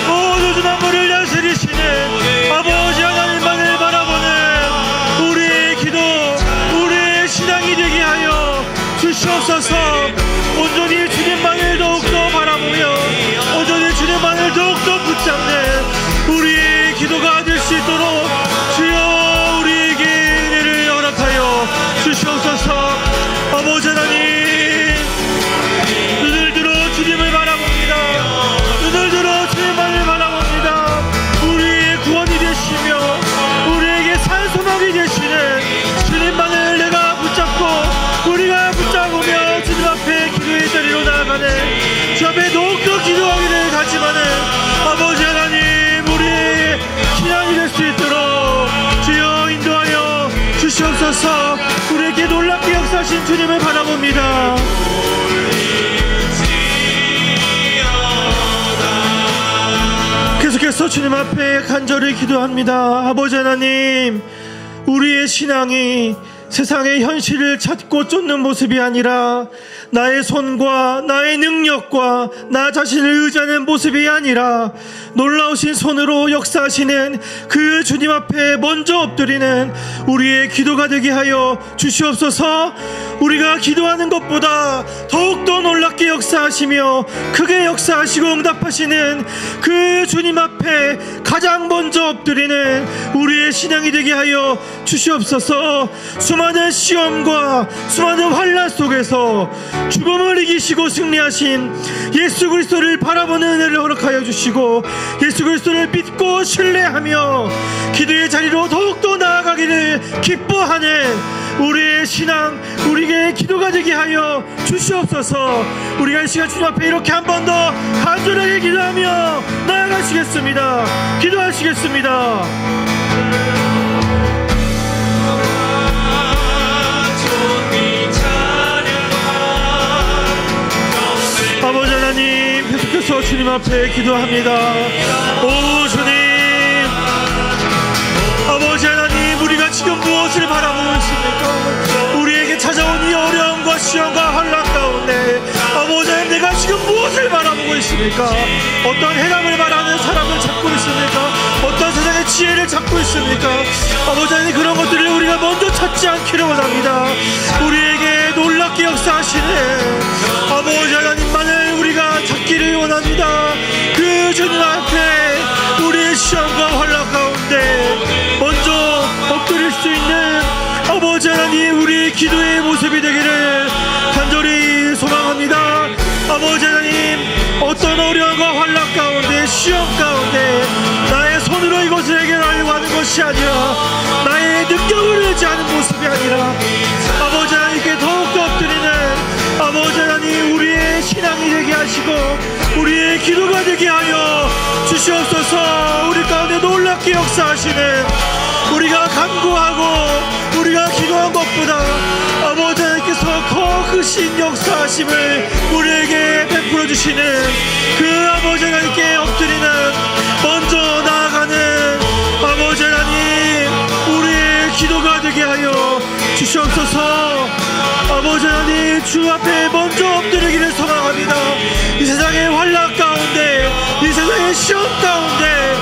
온 우주 만물을 다스리시는 아버지 하나님만을 바라보는 우리의 기도, 우리의 신앙이 되게 하여 주시옵소서. 온전히 주님만을 더욱더 바라보며 온전히 주님만을 더욱더 붙잡는 우리의 기도가 될 수 있도록 주여 우리에게 은혜를 허락하여 주시옵소서. 아버지 하나님, 눈을 들어 주님을 바라봅니다. 눈을 들어 주님만을 바라봅니다. 우리의 구원이 되시며 우리에게 산소망이 되시는 주님만을 내가 붙잡고 우리가 붙잡으며 주님 앞에 기도의 자리로 나아가는 주 앞에 더욱더 기도하기를 다짐하는 아버지 하나님, 우리의 신앙이 될 수 있도록 주여 인도하여 주시옵소서. 우리에게 놀랍게 역사하신 주님을 바라봅니다. 계속해서 주님 앞에 간절히 기도합니다. 아버지 하나님, 우리의 신앙이 세상의 현실을 찾고 쫓는 모습이 아니라 나의 손과 나의 능력과 나 자신을 의지하는 모습이 아니라 놀라우신 손으로 역사하시는 그 주님 앞에 먼저 엎드리는 우리의 기도가 되게 하여 주시옵소서. 우리가 기도하는 것보다 더욱더 놀랍게 역사하시며 크게 역사하시고 응답하시는 그 주님 앞에 가장 먼저 엎드리는 우리의 신앙이 되게 하여 주시옵소서. 수많은 시험과 수많은 환난 속에서 죽음을 이기시고 승리하신 예수 그리스도를 바라보는 은혜를 허락하여 주시고 예수 그리스도를 믿고 신뢰하며 기도의 자리로 더욱더 나아가기를 기뻐하는 우리의 신앙, 우리에게 기도가 되게 하여 주시옵소서. 우리가 이 시간 주님 앞에 이렇게 한 번 더 간절하게 기도하며 나아가시겠습니다. 기도하시겠습니다. 아버지 하나님, 계속해서 주님 앞에 기도합니다. 오 주님, 아버지 하나님, 우리가 지금 무엇을 바라보고 있습니까? 우리에게 찾아온 이 어려움과 시험과 환난 가운데 아버지 하나님, 내가 지금 무엇을 바라보고 있습니까? 어떤 해답을 말하는 사람을 찾고 있습니까? 어떤 세상의 지혜를 찾고 있습니까? 아버지 하나님, 그런 것들을 우리가 먼저 찾지 않기를 원합니다. 우리에게 놀랍게 역사하시는 아버지 하나님만을 우리가 찾기를 원합니다. 그 주님 앞에 우리의 시험과 환난 가운데 먼저 엎드릴 수 있는 아버지 하나님, 우리의 기도의 모습이 되기를 간절히 소망합니다. 아버지 하나님, 어떤 어려움과 환난 가운데 시험 가운데 나의 손으로 이것을 해결하려고 하는 것이 아니라 나의 능력을 의지하는 모습이 아니라 아버지 하나님께 더욱더 엎드리는 아버지 하나님, 우리의 신앙이 되게 하시고 우리의 기도가 되게 하여 주시옵소서. 우리 가운데 놀랍게 역사하시는, 우리가 간구하고 우리가 기도한 것보다 아버지 하나님께서 더 크신 역사하심을 우리에게 베풀어 주시는 그 아버지 하나님께 엎드리는, 먼저 나아가는 아버지 하나님, 우리의 기도가 되게 하여 주시옵소서. 아버지 하나님, 주 앞에 먼저 엎드리기를 소망합니다. 이 세상의 환난 가운데, 이 세상의 시험 가운데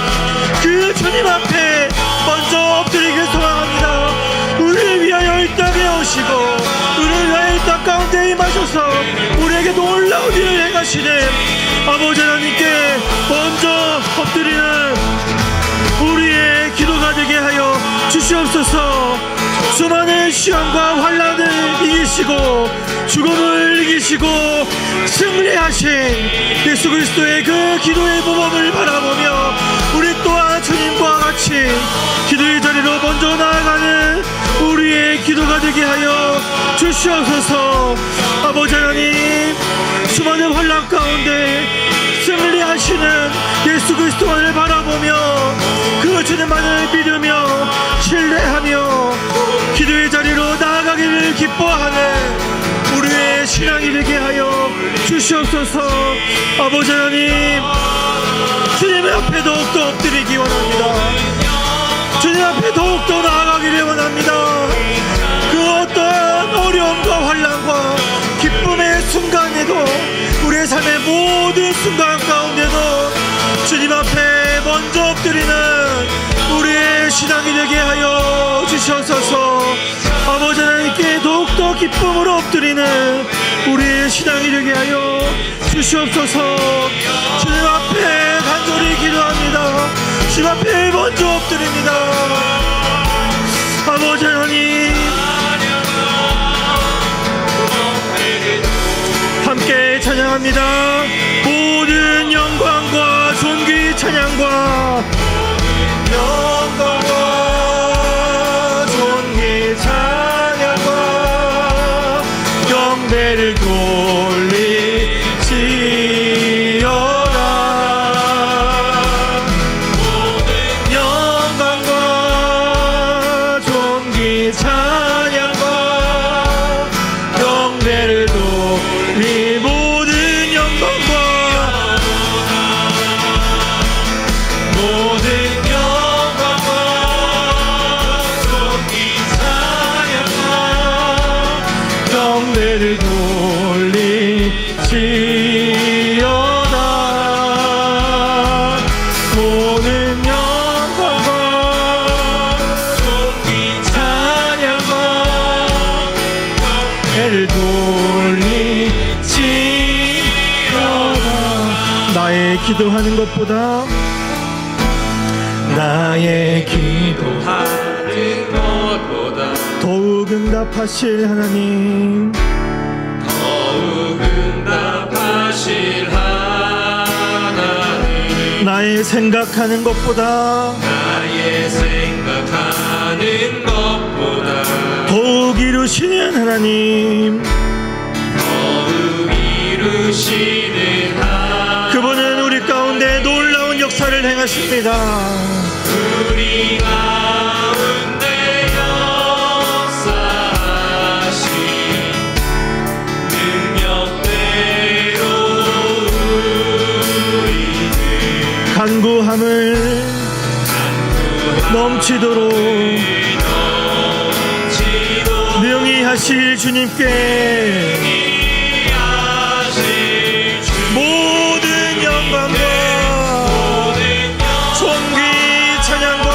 그 주님 앞에 먼저 엎드리길 소망합니다. 우리를 위하여 이 땅에 오시고 우리를 위하여 이 땅 가운데 임하셔서 우리에게 놀라운 일을 행하시는 아버지 하나님께 먼저 엎드리는 우리의 기도가 되게 하여 주시옵소서. 수많은 시험과 환난을 이기시고 죽음을 이기시고 승리하신 예수 그리스도의 그 기도의 모범을 바라보며 우리 또한 주님과 같이 기도의 자리로 먼저 나아가는 우리의 기도가 되게 하여 주시옵소서. 아버지 하나님, 수많은 환난 가운데 승리하시는 예수 그리스도만을 바라보며 그 주님만을 믿으며 신뢰하며 기도의 자리로 나아가기를 기뻐하는 우리의 신앙이 되게 하여 주시옵소서. 아버지 하나님, 주님 앞에 더욱더 엎드리기 원합니다. 주님 앞에 더욱더 나아가기를 원합니다. 그 어떠한 어려움과 환난과 기쁨의 순간에도 우리의 삶의 모든 순간 가운데도 주님 앞에 먼저 엎드리는 우리의 신앙이 되게 하여 주시옵소서. 아버지 하나님께 더욱더 기쁨으로 엎드리는 우리의 신앙이 되게 하여 주시옵소서. 주님 앞에 간절히 기도합니다. 주님 앞에 먼저 엎드립니다. 아버지 하나님, 함께 찬양합니다. 모든 영광과 존귀 찬양과 존귀 찬양과 경배를 돌리시어라. 모든 영광과 존귀 찬양과 경배를 돌리 모든 영광과 모든 영광과 존귀 찬양과 경배를 돌리시어다. 모든 영광과 존귀 찬양과 경배를 돌리시어다. 나의 기도하는 것보다 나의 하는 것보다 더욱 응답하실 하나님, 더욱 응답하실 하나님, 나의 생각하는 것보다 나의 생각하는 것보다 더욱 이루시는 하나님, 더욱 이루시는 하나님, 그분은 우리 가운데 놀라운 역사를 행하십니다. 우리 가운데 역사하신 능력대로 우리들 간구함을 넘치도록 능히 하실 주님께 모든 영광과 존귀 찬양과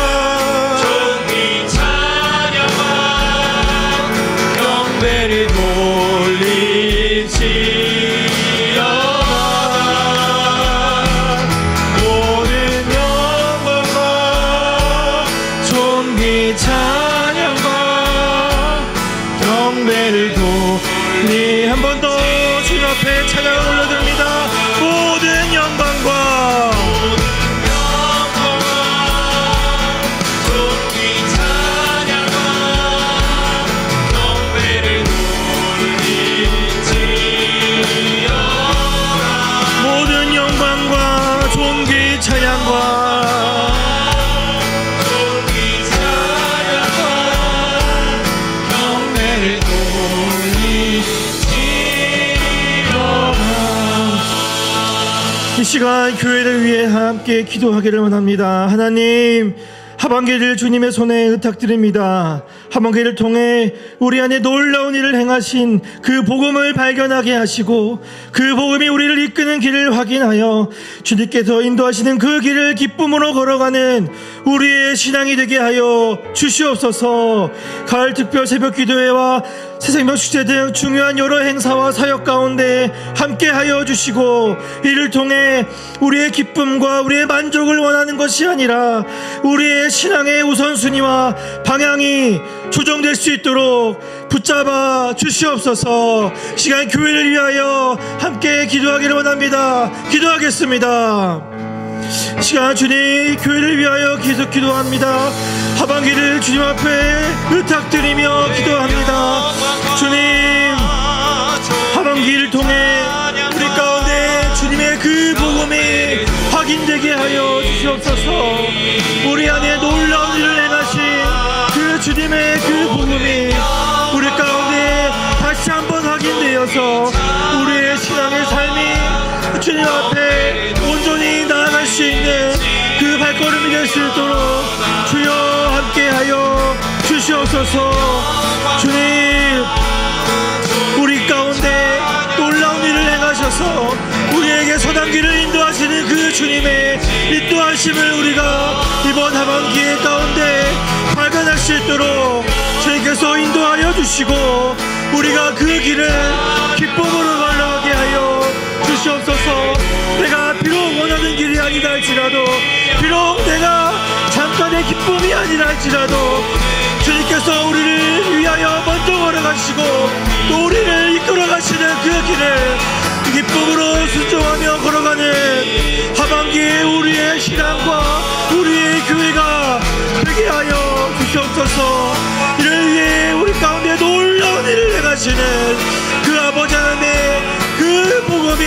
경배를 돌리시어라. 모든 영광과 존귀 찬양과 경배를 돌리 한 번 더 주님 앞에 찬양을 올려드립니다. 모든 영광과 존귀 찬양과 경배를 돌리시어라. 모든 영광과 존귀 찬양과 존귀 찬양과 경배를 이 시간 교회를 위해 함께 기도하기를 원합니다. 하나님, 하반기를 주님의 손에 의탁드립니다. 하반기를 통해 우리 안에 놀라운 일을 행하신 그 복음을 발견하게 하시고 그 복음이 우리를 이끄는 길을 확인하여 주님께서 인도하시는 그 길을 기쁨으로 걸어가는 우리의 신앙이 되게 하여 주시옵소서. 가을 특별 새벽 기도회와 새생명 축제 등 중요한 여러 행사와 사역 가운데 함께하여 주시고 이를 통해 우리의 기쁨과 우리의 만족을 원하는 것이 아니라 우리의 신앙의 우선순위와 방향이 조정될 수 있도록 붙잡아 주시옵소서. 시간 교회를 위하여 함께 기도하기를 원합니다. 기도하겠습니다. 시간 주님 교회를 위하여 계속 기도합니다. 하반기를 주님 앞에 의탁드리며 기도합니다. 주님, 하반기를 통해 우리 가운데 주님의 그 복음이 확인되게 하여 주시옵소서. 우리 안에 놀라운 일을 행하신 그 주님의 그 복음이 우리 가운데 다시 한번 확인되어서 우리의 신앙의 삶이 주님 앞에 온전히 나아갈 수 있는 그 발걸음이 될 수 있도록 주여 함께하여 주시옵소서. 주님, 우리 가운데 놀라운 일을 행하셔서 우리에게 선한 길을 인도하시는 그 주님의 인도하심을 우리가 이번 하반기의 가운데 발견할 수 있도록 주님께서 인도하여 주시고 우리가 그 길을 기쁨으로 걸어가게 하여 주시옵소서. 내가 비록 원하는 길이 아니다 할지라도, 비록 내가 잠깐의 기쁨이 아니라 할지라도 주님께서 우리를 위하여 먼저 걸어가시고 또 우리를 이끌어가시는 그 길을 기쁨으로 순종하며 걸어가는 하반기에 우리의 신앙과 우리의 교회가 되게 하여 주시옵소서. 이를 위해 우리 가운데 놀라운 일을 행하시는 그 아버지 하나님의 그 복음이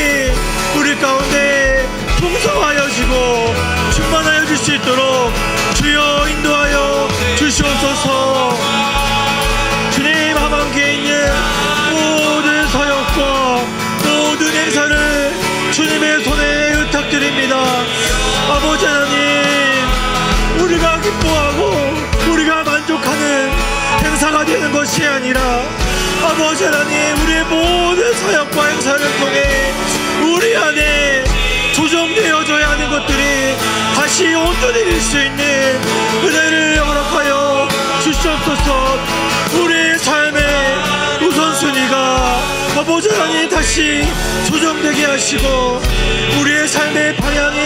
우리 가운데 풍성하여지고 충만하여 줄 수 있도록 주여 인도하여 주시옵소서. 주님, 하반기에 있는 모든 사역과 모든 행사를 주님의 손에 의탁드립니다. 아버지 하나님, 우리가 기뻐하고 우리가 만족하는 행사가 되는 것이 아니라 아버지 하나님, 우리의 모든 사역과 행사를 통해 우리 안에 조정되어져야 하는 것들이 다시 온전해질 수 있는 은혜를 허락하여 주시옵소서. 우리의 삶의 우선순위가 아버지 하나님 다시 조정되게 하시고 우리의 삶의 방향이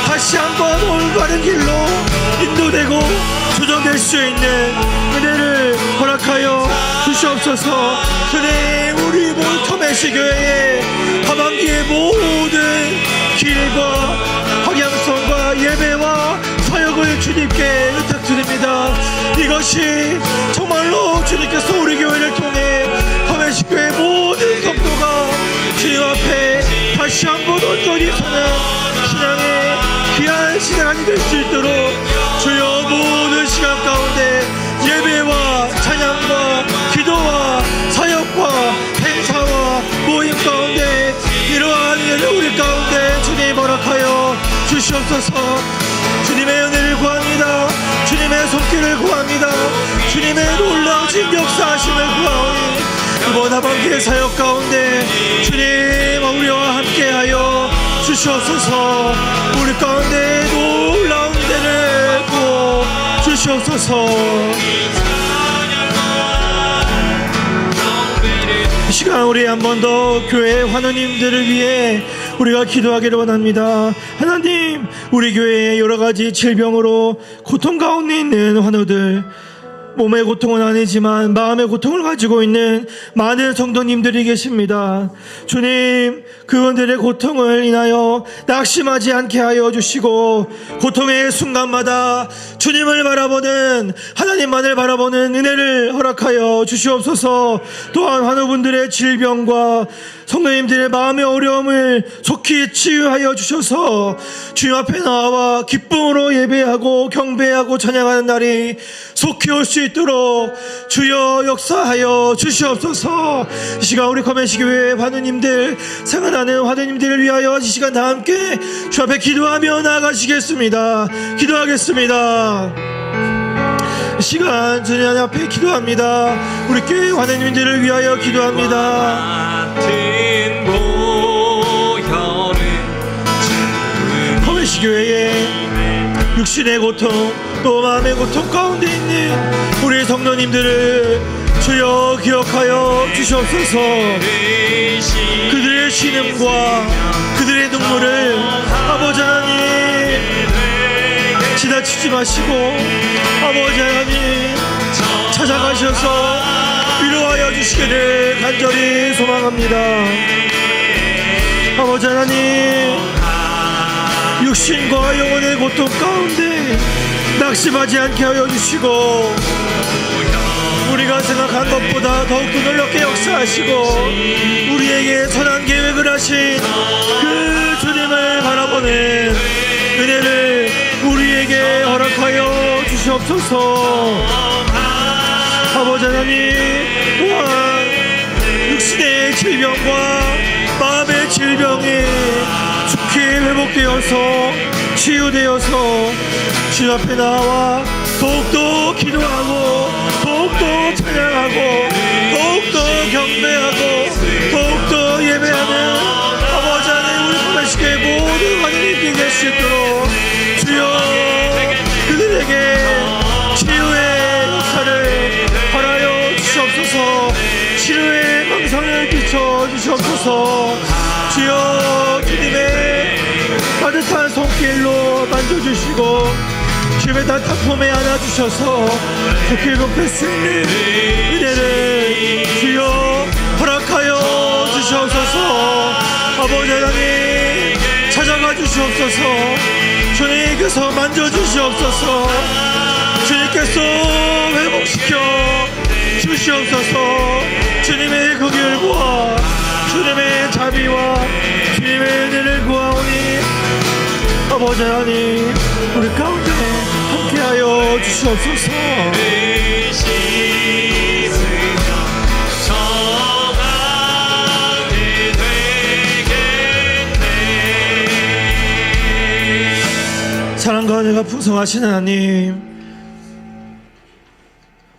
다시 한번 올바른 길로 인도되고 조정될 수 있는 은혜를 허락하여 주시옵소서. 주님, 우리 모터메시 교회의 하반기의 모든 길과 방향성과 예배와 사역을 주님께 의탁드립니다. 이것이 정말로 주님께서 우리 교회를 통해 터메시 교회 모든 성도가 주님 앞에 다시 한번 온전히 서는 신앙의 귀한 시간이 될 수 있도록 주여 모든 시간 가운데 예배와 찬양과 기도와 사역과 행사와 모임 가운데 이러한 일을 우리 가운데 주님 허락하여 주시옵소서. 주님의 은혜를 구합니다. 주님의 손길을 구합니다. 주님의 놀라우신 역사하심을 구하오니 이번 하반기의 사역 가운데 주님 우리와 함께하여 주시옵소서. 우리 가운데 놀라운 데를 부어 주시옵소서. 이 시간 우리 한 번 더 교회 환우님들을 위해 우리가 기도하기를 원합니다. 하나님, 우리 교회에 여러 가지 질병으로 고통 가운데 있는 환우들, 몸의 고통은 아니지만 마음의 고통을 가지고 있는 많은 성도님들이 계십니다. 주님, 그분들의 고통을 인하여 낙심하지 않게 하여 주시고 고통의 순간마다 주님을 바라보는, 하나님만을 바라보는 은혜를 허락하여 주시옵소서. 또한 환우분들의 질병과 성도님들의 마음의 어려움을 속히 치유하여 주셔서 주님 앞에 나와 기쁨으로 예배하고 경배하고 찬양하는 날이 속히 올 수 있도록 주여 역사하여 주시옵소서. 이 시간 우리 커맨시 교회 환우님들, 생활하는 환우님들을 위하여 이 시간 다 함께 주 앞에 기도하며 나아가시겠습니다. 기도하겠습니다. 이 시간 주님 앞에 기도합니다. 우리 교회 환영님들을 위하여 기도합니다. 같은 보혈은 커메시 교회에 육신의 고통 또 마음의 고통 가운데 있는 우리 성도님들을 주여 기억하여 주시옵소서. 그들의 신음과 그들의 눈물을 아버지 하나님 지나치지 마시고 아버지 하나님 찾아가셔서 위로하여 주시기를 간절히 소망합니다. 아버지 하나님 육신과 영혼의 고통 가운데 낙심하지 않게 하여 주시고 우리가 생각한 것보다 더욱더 놀랍게 역사하시고 우리에게 선한 계획을 하신 그 주님을 바라보는 은혜를 우리에게 허락하여 주시옵소서. 아버지 하나님 또한 육신의 질병과 마음의 질병이 좋게 회복되어서 치유되어서 주 앞에 나와 더욱더 기도하고 더욱더 찬양하고 더욱더 경배하고 더욱더 예배하는 아버지 하나님 우리 소매시계 모든 하나님께 계시도록 주여 그들에게 치유의 역사를 허락하여 주시옵소서. 치료의 망상을 비춰주시옵소서. 주여 주님의 따뜻한 손길로 만져주시고 주님의 따뜻한 품에 안아주셔서 좋게 회복할 수 있는 은혜를 주여 허락하여 주시옵소서. 아버지 하나님 찾아가 주시옵소서. 주님께서 만져주시옵소서. 주님께서 회복시켜 주시옵소서. 주님의 긍휼과 주님의 자비와 주님의 은혜를 구하오니 아버지 하나님 우리 가운데 함께하여 주시옵소서. 사랑과 은혜가 풍성하신 하나님,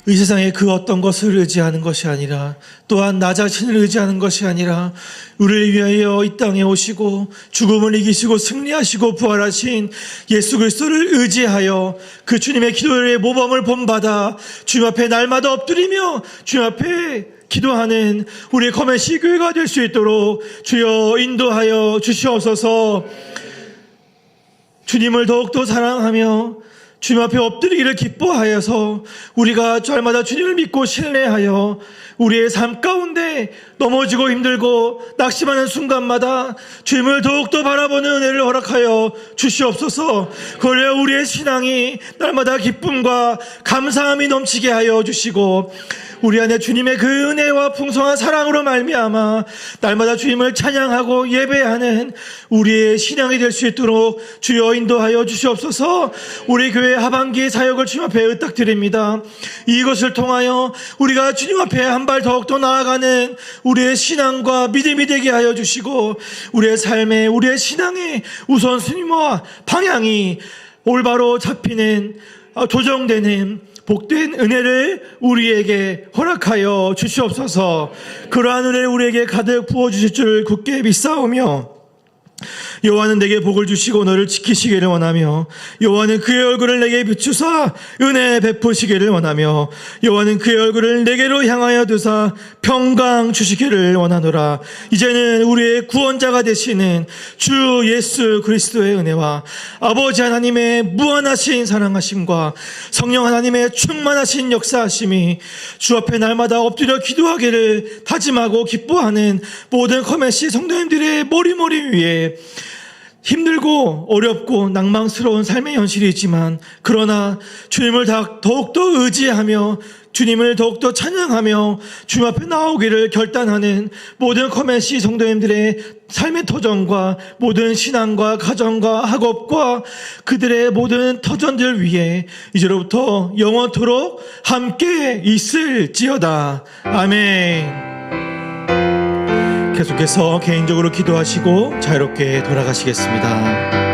이 세상에 그 어떤 것을 의지하는 것이 아니라 또한 나 자신을 의지하는 것이 아니라 우리를 위하여 이 땅에 오시고 죽음을 이기시고 승리하시고 부활하신 예수 그리스도를 의지하여 그 주님의 기도의 모범을 본받아 주님 앞에 날마다 엎드리며 주님 앞에 기도하는 우리 커메시 교회가 될 수 있도록 주여 인도하여 주시옵소서. 주님을 더욱더 사랑하며 주님 앞에 엎드리기를 기뻐하여서 우리가 날마다 주님을 믿고 신뢰하여 우리의 삶 가운데 넘어지고 힘들고 낙심하는 순간마다 주님을 더욱더 바라보는 은혜를 허락하여 주시옵소서. 그래야 우리의 신앙이 날마다 기쁨과 감사함이 넘치게 하여 주시고 우리 안에 주님의 그 은혜와 풍성한 사랑으로 말미암아 날마다 주님을 찬양하고 예배하는 우리의 신앙이 될 수 있도록 주여 인도하여 주시옵소서. 우리 교회 하반기 사역을 주님 앞에 의탁드립니다. 이것을 통하여 우리가 주님 앞에 한 발 더욱더 나아가는 우리의 신앙과 믿음이 되게 하여 주시고 우리의 삶에 우리의 신앙의 우선순위와 방향이 올바로 잡히는 조정되는 복된 은혜를 우리에게 허락하여 주시옵소서. 그러한 은혜를 우리에게 가득 부어주실 줄 굳게 믿사오며 여호와는 내게 복을 주시고 너를 지키시기를 원하며 여호와는 그의 얼굴을 내게 비추사 은혜 베푸시기를 원하며 여호와는 그의 얼굴을 내게로 향하여 두사 평강 주시기를 원하노라. 이제는 우리의 구원자가 되시는 주 예수 그리스도의 은혜와 아버지 하나님의 무한하신 사랑하심과 성령 하나님의 충만하신 역사하심이 주 앞에 날마다 엎드려 기도하기를 다짐하고 기뻐하는 모든 커메시 성도님들의 머리머리 위에 힘들고 어렵고 낭망스러운 삶의 현실이 있지만 그러나 주님을 더욱더 의지하며 주님을 더욱더 찬양하며 주님 앞에 나오기를 결단하는 모든 커메시 성도님들의 삶의 터전과 모든 신앙과 가정과 학업과 그들의 모든 터전들 위해 이제로부터 영원토록 함께 있을지어다. 아멘. 계속해서 개인적으로 기도하시고 자유롭게 돌아가시겠습니다.